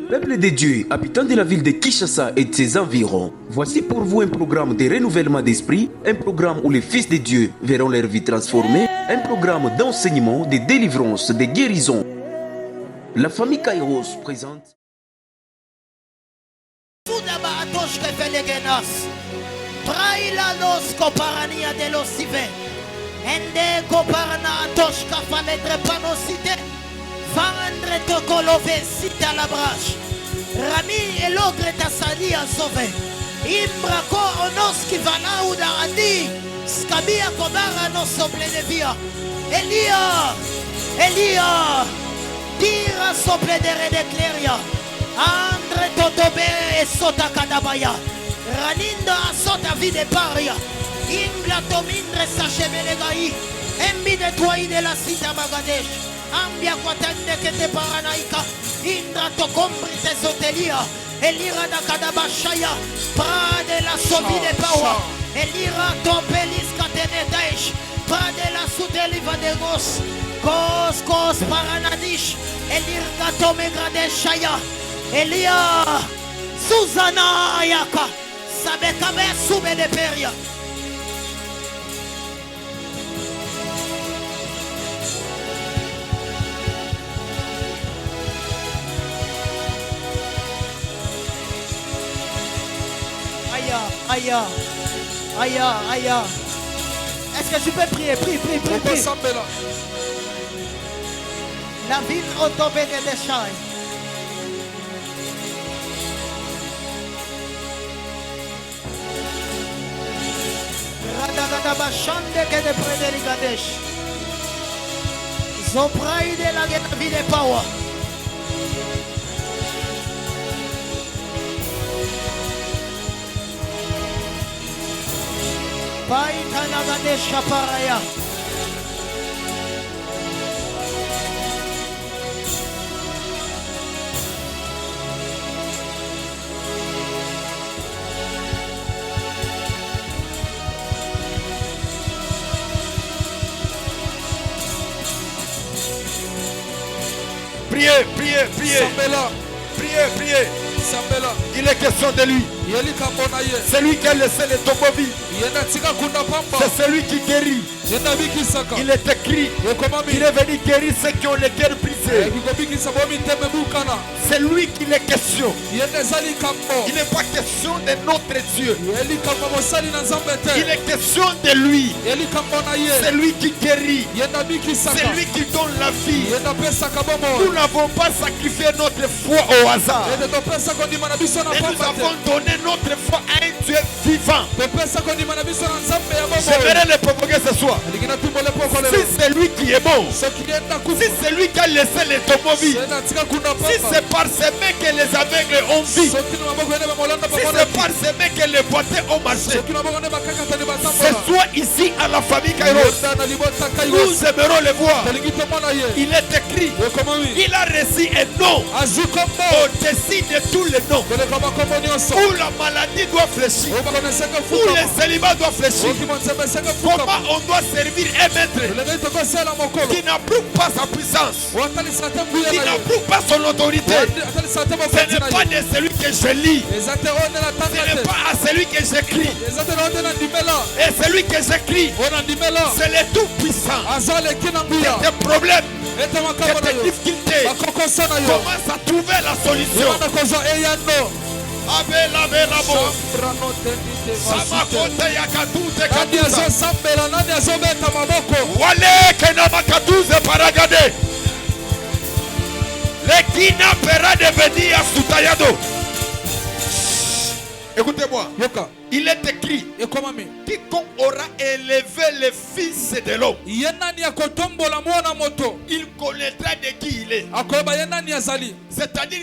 peuple de Dieu, habitant de la ville de Kinshasa et de ses environs, voici pour vous un programme de renouvellement d'esprit, un programme où les fils de Dieu verront leur vie transformée, un programme d'enseignement, de délivrance, de guérison. La famille Kairos présente. Vendre te colové site à la brache. Rami et l'ogre t'a sali à sauver. Imbrako onos qui va là où d'arandi. Skabia kobara no sople de via. Elia. Tira sople de redecleria. Andre totobe et sota kadabaya. Ranindo a sota vide paria. Ingla tomindre sa chevelegaï. Embi de toi de la cite à Bagadesh. Ambia kwatande kete paranaika. Indra tokombri te sotelia. Elira da kadabashaya. Pra de la sobi de pawa. Elira tompelis katene daish. Pra de la suteliva de gos. Kos paranadish. Elirga tomegrade shaya. Elia Susana ayaka. Sabekabe sube de peria. Aïe. Est-ce que tu peux prier? Prie. La ville autobé de Deshaï. Radagada chande que de Frédéric Gadesh. Zopraï de la vie de Power. Païta Nagadesha Paraya. Priez. Il est question de lui. C'est lui qui a laissé les tombeaux vides. C'est celui qui guérit. Il est écrit qu'il est venu guérir ceux qui ont les cœurs brisés. C'est lui qu'il est question. Il n'est pas question de notre Dieu. Il est question de lui. C'est lui qui guérit. C'est lui qui donne la vie. Nous n'avons pas sacrifié notre foi au hasard. Et nous avons donné notre foi à un Dieu vivant. J'aimerais le provoquer ce soir. Si c'est lui qui est bon, si c'est lui qui a laissé les tombeaux vides, si c'est par ces mains que les aveugles ont vu, si c'est par ces mains que les boiteux ont marché, ce soit ici à la famille Kairos, nous aimerons le voir. Il est écrit, il a reçu un nom au-dessus de tous les noms, où la maladie doit fléchir, où le célibat doit fléchir. Comment on doit servir un maître qui n'approuve pas sa puissance, qui n'approuve pas son autorité? Ce n'est pas de celui que je lis, ce n'est pas à celui que j'écris. Et celui que j'écris, c'est le tout puissant. C'est un problème, c'est des difficultés. Commence à trouver la solution. Écoutez-moi, il est écrit, quiconque aura élevé le Fils de l'homme, il connaîtra de qui il est. C'est-à-dire,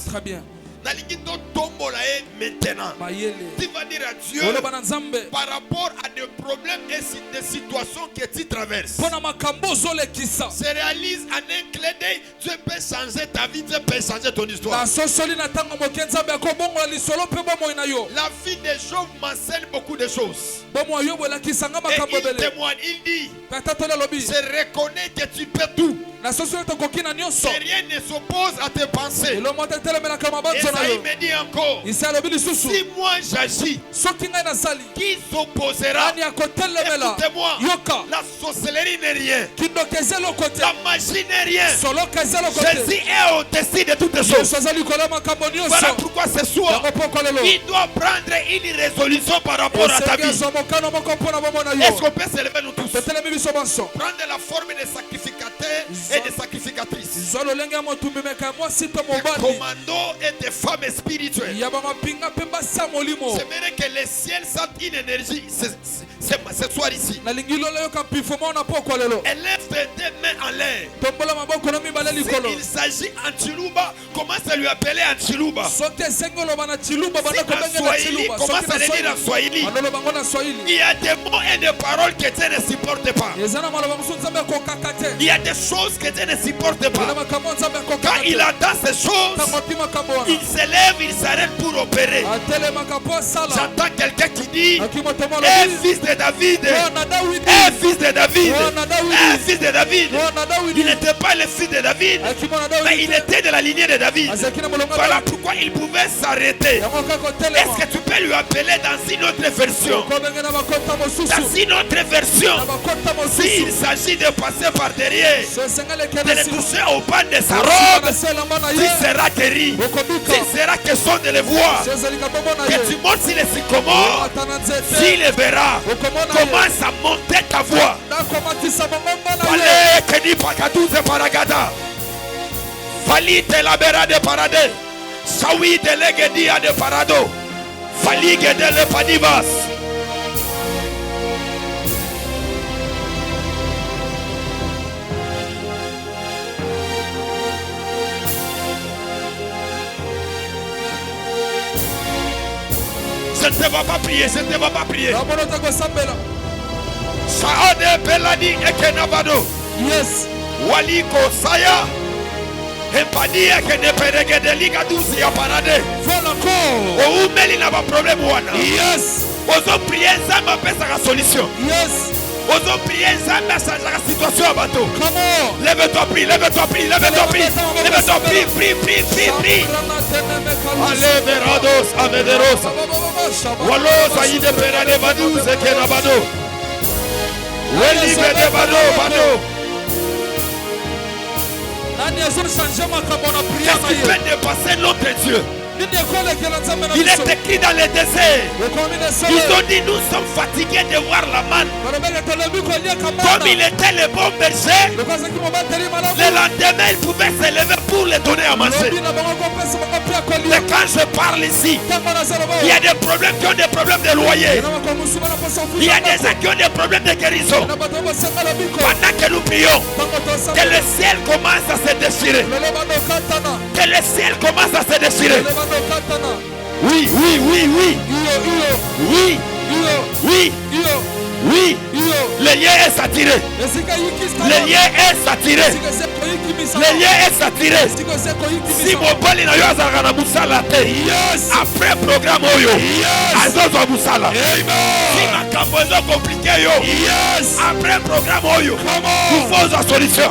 très bien. Maintenant, tu vas dire à Dieu par rapport à des problèmes et des situations que tu traverses. Se réalise en un clin d'œil, Dieu peut changer ta vie, Dieu peut changer ton histoire. La vie de Job m'enseigne beaucoup de choses. Et il témoigne, il dit, je reconnais que tu peux tout. Et rien ne s'oppose à tes pensées. Et il me dit encore, si moi j'agis, qui s'opposera? Écoutez-moi, la sorcellerie n'est rien, la magie n'est rien. Jésus est au-dessus de toutes les choses. Voilà pourquoi ce soir, il doit prendre une résolution par rapport à ta vie. Est-ce qu'on peut se lever nous tous? Prendre la forme des sacrificateurs et des sacrificatrices, des commandos et des femmes spirituelles. C'est vrai que le ciel sent une énergie ce soir ici. Élève tes mains en l'air. S'il s'agit en Chiluba, commence à lui appeler en Chiluba. Si en Swahili, commence à le dire en Swahili. Il y a des mots et des paroles que Dieu ne supporte pas. Il y a des choses que Dieu ne supporte pas. Quand il attend ces choses, il s'élève, il s'arrête pour opérer. J'entends quelqu'un qui dit, fils de David, fils de David, fils de David. Il n'était pas le fils de David, mais il était de la lignée de David. Voilà pourquoi il pouvait s'arrêter. Est-ce que tu peux lui appeler dans une autre version? Dans une autre version, s'il s'agit de passer par derrière, de le toucher au bas de sa robe, tu seras guéri. Tu seras question de le voir. Que tu montes sur les sycomores, tu le verras. Commence à monter ta voix. Fallait que ni pakadouze paragada. Fali te la bera de parade. Sawi de legedia de parado. Fali de le padivas. Je ne te vais pas prier, je ne te vais pas prier. Saade Peladi Ekenabado. Yes. Waliko Saya. Empadia Kene Peregede Liga Douce ya Parade. O umeli na ba problème wana. Yes. Ozo prier ça m'a fait sa solution. Yes. Ozo prier ça m'a sa situation à bateau. Comment? Lève-toi, prie, lève-toi, prie, lève-toi, prie. Lève-toi, prie, prie, prie, prie, prie. Allez, Verados, Avederos. Walos, Aïde Perade Badou, Zekenabado. Qu'est-ce qui fait dépasser l'autre Dieu? Il est écrit dans les déserts. Ils ont dit nous sommes fatigués de voir la manne. Comme il était le bon berger, le lendemain il pouvait s'élever pour les donner à manger. Mais quand je parle ici, il y a des problèmes qui ont des problèmes de loyer. Il y a des gens qui ont des problèmes de guérison. Pendant que nous prions, que le ciel commence à se déchirer. Que le ciel commence à se déchirer. Oui, oui, oui, oui. Oui, oui, oui. Le lien est saturé. Le lien est saturé. Le lien est saturé. Si mon poli n'a pas à Moussala, après le programme, Azozo Moussala. Si ma cambozo compliqué, après le programme, il faut une solution.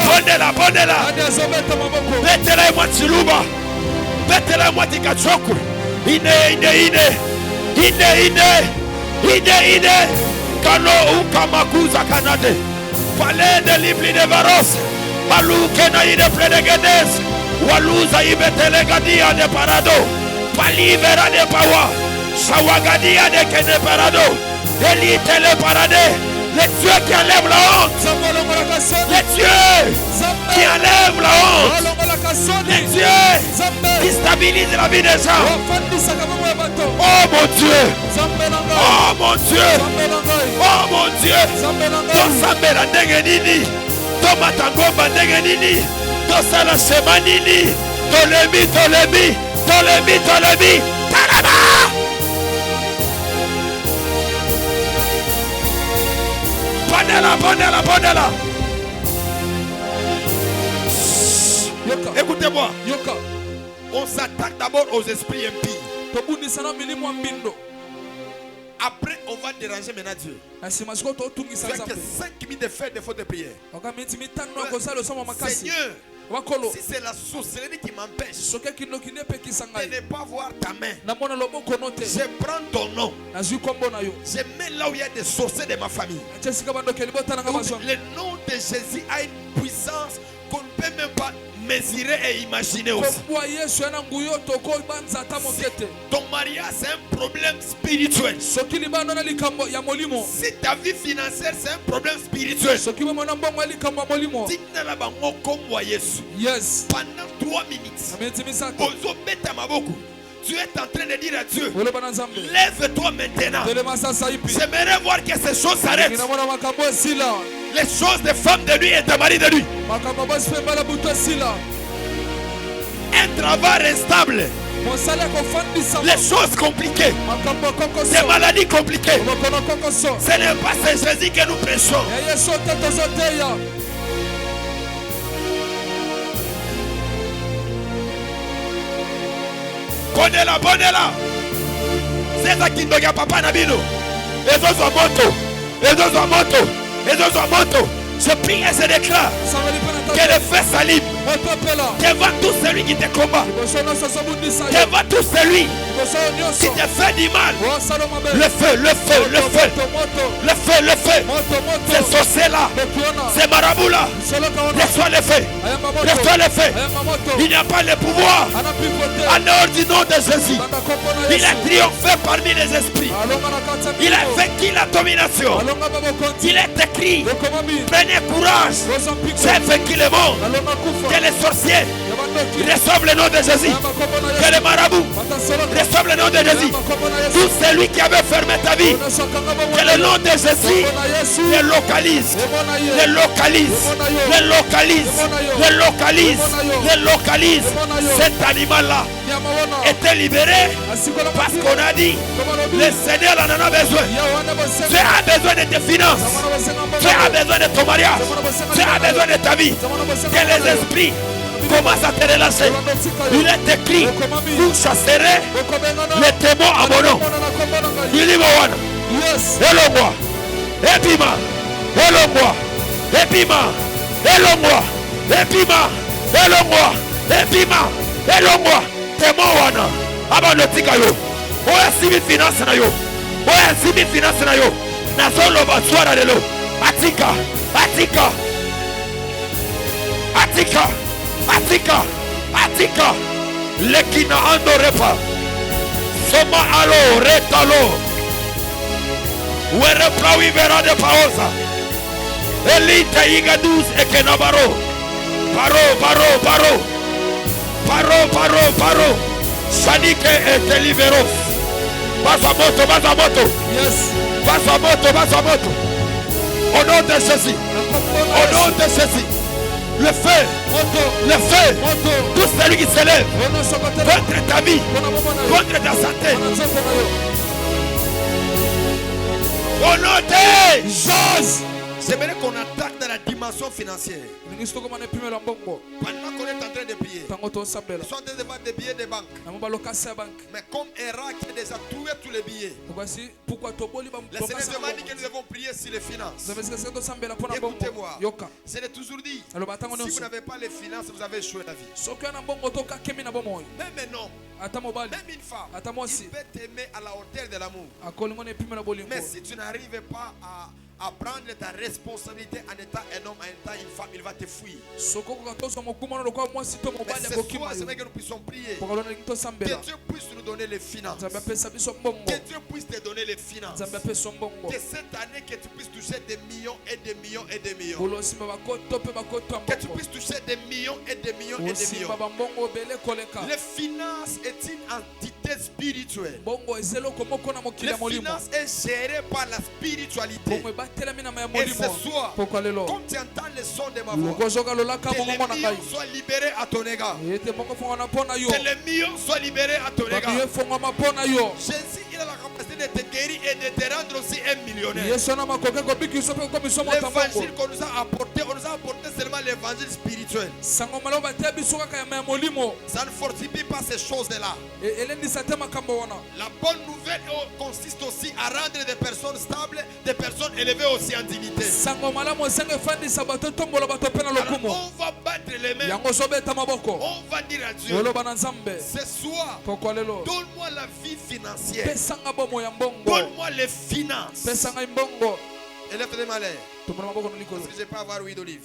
Bondela, bondela. Mettez-la et moi Chiluba. Mettez-la et moi Tikachoku. Ine. Kano ukamakuza kanade. Palais de Libli de Varos. Maluke na ide plenegedes. Waluza ibetele gadia de parado. Palivera de pawa. Shawagadia de kene parado. Elite le parade. Les dieux qui enlèvent la honte. Les dieux qui enlèvent la honte. Les dieux qui stabilisent la vie des gens. Oh mon Dieu. Oh mon Dieu. Oh mon Dieu. Tosambela ndenge nini. Tomatangomba ndenge nini. Tosala shema nini. Tolemi. Taraba. Bondela. Écoutez-moi. On s'attaque d'abord aux esprits impies. Après, on va déranger maintenant Dieu. Tu as que 5 minutes de faire des fautes de prière. Seigneur, si c'est la sorcellerie qui m'empêche de ne pas voir ta main, je prends ton nom. Je mets là où il y a des sorciers de ma famille. Le nom de Jésus a une puissance qu'on ne peut même pas mesurer et imaginer aussi. Ton mariage c'est un problème spirituel. Si ta vie financière c'est un problème spirituel. Yes. Pendant 3 minutes, tu es en train de dire à Dieu, lève-toi maintenant. J'aimerais voir que ces choses s'arrêtent. Les choses des femmes de lui et des maris de lui. Un travail instable. Les choses compliquées. Des maladies compliquées. Ce n'est pas ce Jésus que nous prêchons. Bondela. C'est ça qui nous a papa Nabino. Et moto. Je prie et je déclare que le feu s'allume devant tout celui qui te combat, devant tout celui qui te fait du mal. Le feu. Ces sorciers-là, ces marabouts-là, reçois le feu. Il n'y a pas le pouvoir en dehors du nom de Jésus. Il a triomphé parmi les esprits. Il a vaincu la domination. Il est écrit, prenez courage, j'ai vaincu le monde. Que les sorciers reçoivent le nom de Jésus. Que les marabouts reçoivent le nom de Jésus. Tout celui qui avait fermé ta vie, que le nom de Jésus les localise. Cet animal-là était libéré parce qu'on a dit le Seigneur en a besoin. Tu as besoin de tes finances. Tu as besoin de ton mariage. Tu as besoin de ta vie. Que les esprits commencent à te relâcher. Il est écrit, vous chasserez les démons à mon nom. Elongwa démon wana abanotika yo oya simi finance na yo nazoloba swara lelo Atika, Atika, Atika, Atika, Atika, Lekina Andorepa, Soma alo, retalo, Were Prawi Vera de Paosa, Elita Igadus Ekenabaro, Paro, Sanike et Deliveros, Basamoto, yes, Basamoto, au nom de Jésus, le feu, tout celui qui s'élève contre ta vie, contre ta santé, au nom de Jésus. C'est vrai qu'on attaque dans la dimension financière. Pendant qu'on est en train de prier, ils sont en train de vendre des billets de banque. Mais comme Héra qui a déjà trouvé tous les billets, le Seigneur demande que nous devons prier sur les finances. Écoutez-moi, c'est toujours dit, si vous n'avez pas les finances, vous avez échoué la vie. Même un homme, même une femme, il peut t'aimer à la hauteur de l'amour. Mais si tu n'arrives pas à prendre ta responsabilité en étant un homme, en étant une femme, il va te fuir. Mais ce soir, c'est vrai que nous puissions prier. Que Dieu puisse nous donner les finances. Que Dieu puisse te donner les finances. Que cette année, que tu puisses toucher des millions et des millions et des millions. Que tu puisses toucher des millions et des millions et des millions. Les finances est une entité spirituelle. Les finances est gérée par la spiritualité. Et ce soir, comme tu entends le son de ma voix, que les millions soient libérés à ton égard. Que les millions soient libérés à ton égard. Jésus, il a la capacité de te guérir et de te rendre aussi un millionnaire. L'évangile qu'on nous a apporté, on nous a apporté seulement l'évangile spirituel. Ça ne fortifie pas ces choses-là. La bonne nouvelle consiste aussi à rendre des personnes stables, des personnes élevées aussi en dignité. Alors, on va battre les mains. On va dire à Dieu, ce soir, donne-moi la vie financière. Donne-moi les finances. Élève les malais. Parce que je ne vais pas avoir huile d'olive.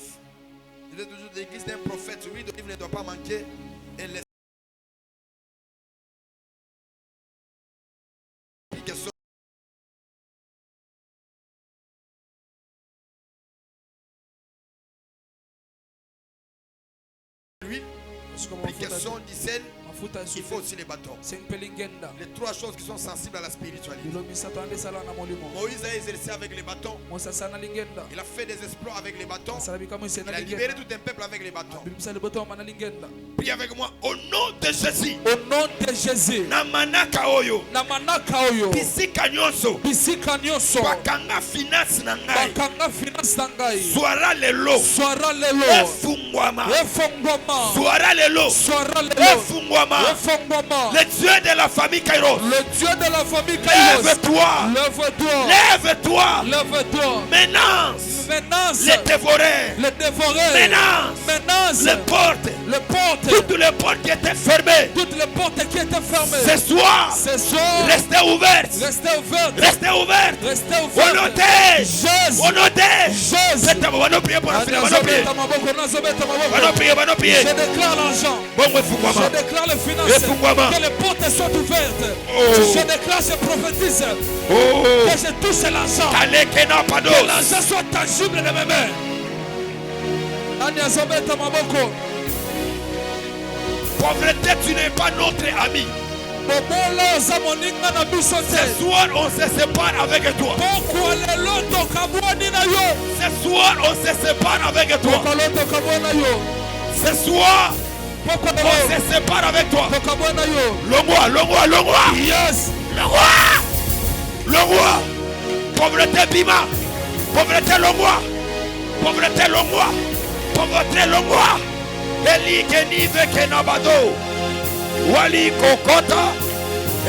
Il est toujours l'église d'un prophète. L'huile d'olive ne doit pas manquer. Et les application du sel, il faut aussi les bâtons. Les trois choses qui sont sensibles à la spiritualité. Moïse a exercé avec les bâtons. Il a fait des exploits avec les bâtons. Il a libéré tout un peuple avec les bâtons. Prie avec moi au nom de Jésus. Au nom de Jésus. Namanaka oyo. Bisika nyonso. Bakanga finance na ngai. Soara lelo. Efungwama. Soara lelo. Efungwama. Le Dieu de la famille Kairos. Le Dieu de la famille Kairos. Lève-toi. Menace. Les dévoreurs. Menace. Les portes. Toutes les portes qui étaient fermées. Ce soir. Restez ouvertes. On va prier pour la finance. Je déclare l'argent. Je déclare les finances. Que les portes soient ouvertes. Je déclare, je prophétise. Que je touche l'argent. Que l'argent soit tangible de mes mains. Pauvreté, tu n'es pas notre ami. Ce soir, on se sépare avec toi. Ce soir, on se sépare avec toi. Ce soir, on se sépare avec toi. Le roi. Yes. Le roi. Pauvreté Bima. Pauvreté le roi. Eli Kenive Kenabado. Wali Kokota.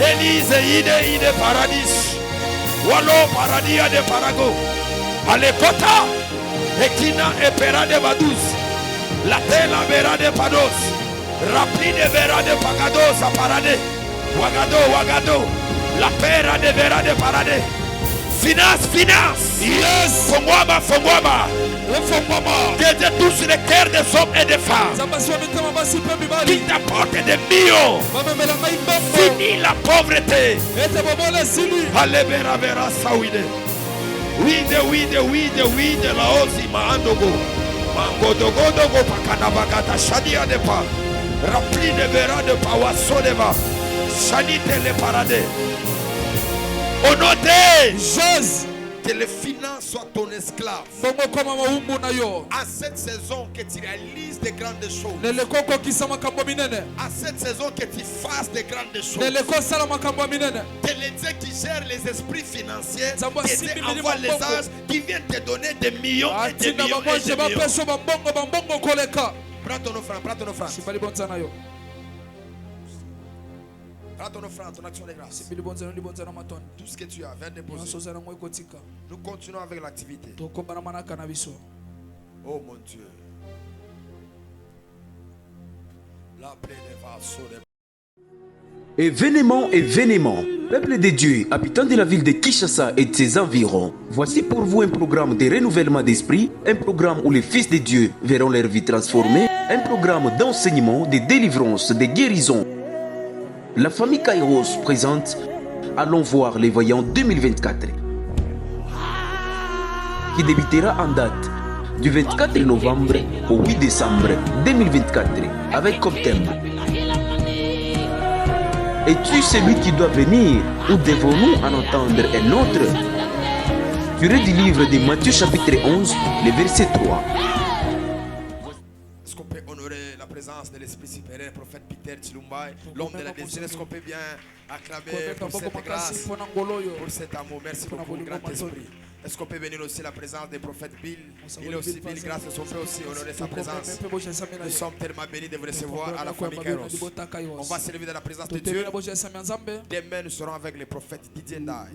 Elise Ide Paradis. Walo Paradia de Parago. Alekota. Ekina Epera de Badus. La tela vera de Pados. Rapli de vera de Pagados a Parade. Wagado. La pera de vera de Parade. Finance. Yes. Fongwama. Que Dieu touche les cœurs des hommes et des femmes. Qu'il t'apporte des millions. Fini la pauvreté. Alebera vera sawide. Wide la ozi maandogo. Mangodogo pakanabagata shadia de pa. Rempli de vera de pawasodeva. Chanite le paradis. Au nom de Jésus. Que les finances soient ton esclave. À cette saison, que tu réalises de grandes choses. À cette saison, que tu fasses de grandes choses. Que les dieux qui gèrent les esprits financiers, que tu envoies les anges qui viennent te donner des millions et des millions et des millions. Prends ton offrande, prends ton offrande. Prends ton offrande, ton action de grâce. Tout ce que tu as, viens déposer. Nous continuons avec l'activité. Oh mon Dieu. Événement, peuple de Dieu, habitants de la ville de Kinshasa et de ses environs, voici pour vous un programme de renouvellement d'esprit, un programme où les fils de Dieu verront leur vie transformée, un programme d'enseignement, de délivrance, de guérison. La famille Kairos présente Allons voir les voyants 2024 qui débutera en date du 24 novembre au 8 décembre 2024 avec comme thème Es-tu celui qui doit venir ou devons-nous en entendre un autre? Tiré du livre de Matthieu chapitre 11, le verset 3. Est-ce qu'on peut honorer la présence de l'Esprit supérieur, le prophète Peter Tshilumbai, l'homme de la destinée? Est-ce qu'on peut bien acclamer pour cette grâce, pour cet amour? Merci beaucoup, grand esprit. Est-ce qu'on peut bénir aussi la présence des prophètes Bill? Il est aussi Bill, grâce à son peut aussi honorer sa présence. Nous sommes tellement bénis de vous recevoir à la famille Kairos. On va s'élever dans la présence de Dieu. Demain, nous serons avec le prophète Didier Ndaye.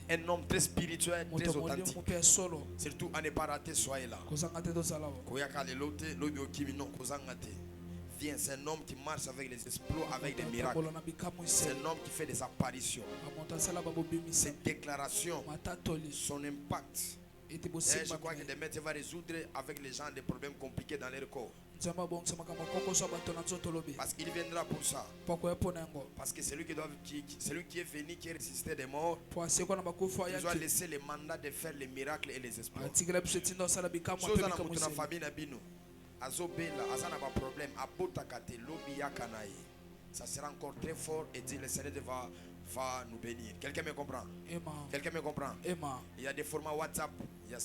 Un homme très spirituel, très authentique. Surtout, à ne pas rater, soyez là. Viens, c'est un homme qui marche avec les exploits, avec des miracles. C'est un homme qui fait des apparitions. Ses déclarations, son impact. Et je crois que demain tu vas résoudre avec les gens des problèmes compliqués dans leur corps. Parce qu'il viendra pour ça. Parce que celui qui est venu, qui est ressuscité des morts, il doit laisser le mandat de faire les miracles et les exploits. Chose dans notre famille, Azobela, Azana va problème, Abotakate, Lobi Yakanaï. Ça sera encore très fort et dit le Seigneur va nous bénir. Quelqu'un me comprend? Quelqu'un me comprend? Il y a des formats WhatsApp, il y a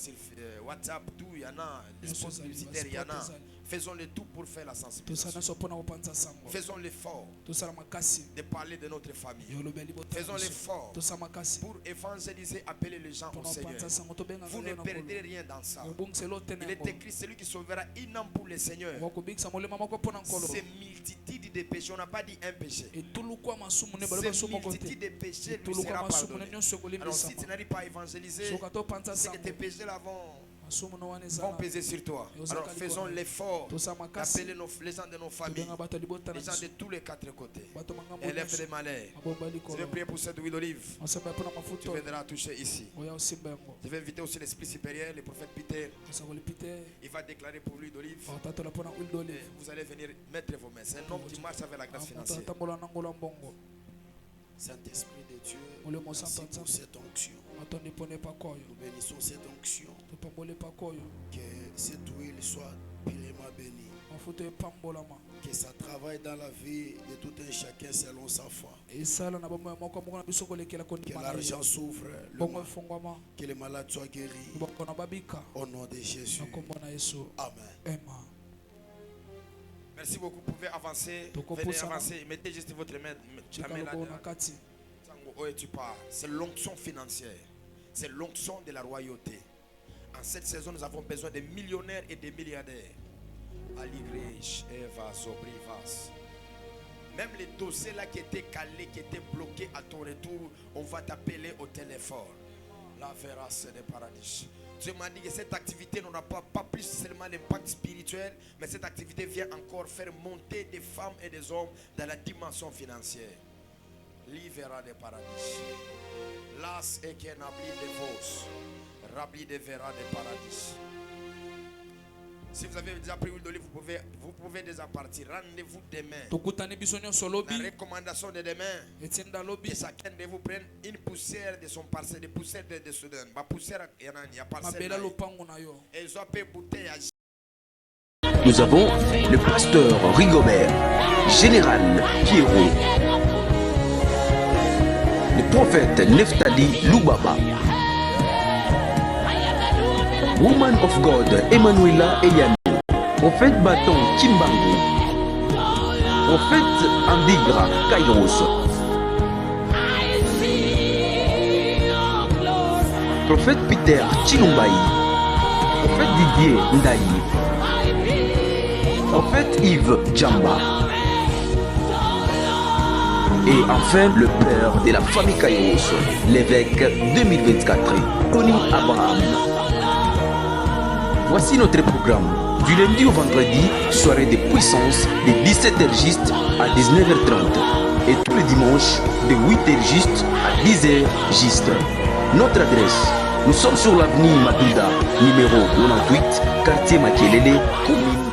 WhatsApp, tout, il y en a, des spots publicitaires, il y en a. Faisons le tout pour faire la sensibilisation. Faisons l'effort de parler de notre famille. Faisons l'effort pour évangéliser, appeler les gens au Seigneur. Vous ne perdez rien dans ça. Il est écrit, celui qui sauvera une âme pour le Seigneur. C'est multitude de péchés. On n'a pas dit un péché. C'est multitude de péchés lui sera pardonné. Alors si tu n'arrives pas à évangéliser, c'est que tes péchés là vont peser sur toi. Alors faisons l'effort d'appeler les gens de nos familles, les gens de tous les quatre côtés. Élève des malheurs. Je vais prier pour cette huile d'olive. Tu viendras toucher ici. Je vais inviter aussi l'Esprit supérieur, le prophète Peter. Il va déclarer pour l'huile d'olive. Vous allez venir mettre vos mains. C'est un homme qui marche avec la grâce financière. Saint-Esprit de Dieu, merci pour cette onction. Nous bénissons cette onction. Que cette huile soit pleinement bénie. Que ça travaille dans la vie de tout un chacun selon sa foi. Que l'argent s'ouvre, que les malades soient guéris. Au nom de Jésus. Amen. Merci beaucoup. Vous pouvez avancer. Venez avancer. Mettez juste votre main. C'est l'onction financière. C'est l'onction de la royauté. En cette saison, nous avons besoin de millionnaires et de milliardaires. Même les dossiers là qui étaient calés, qui étaient bloqués à ton retour, on va t'appeler au téléphone. La vérace des paradis. Dieu m'a dit que cette activité n'aura pas plus seulement l'impact spirituel, mais cette activité vient encore faire monter des femmes et des hommes dans la dimension financière. Livera de paradis. Las et qui n'abli de vos. Rabli de vera de paradis. Si vous avez déjà pris l'huile d'olive, vous pouvez déjà partir. Rendez-vous demain. La recommandation de demain, que chacun de vous prenne une poussière de son parcelle, des poussières de Soudan. Ma poussière, il y a parcelle. Et ils ont payé bouteille à... Nous avons le pasteur Rigobert, général Pierrot, le prophète Neftali Lubaba, Woman of God Emanuela Eyano, prophète Baton Kimbangu, prophète Andigra Kairos, prophète Peter Chilumbaï, prophète Didier Ndaï, prophète Yves Djamba, et enfin le père de la famille Kairos, l'évêque 2024, Tony Abraham. Voici notre programme. Du lundi au vendredi, soirée de puissance de 17h juste à 19h30 et tous les dimanches de 8h juste à 10h juste. Notre adresse, nous sommes sur l'avenue Madouda, numéro 98, quartier Makelele, commune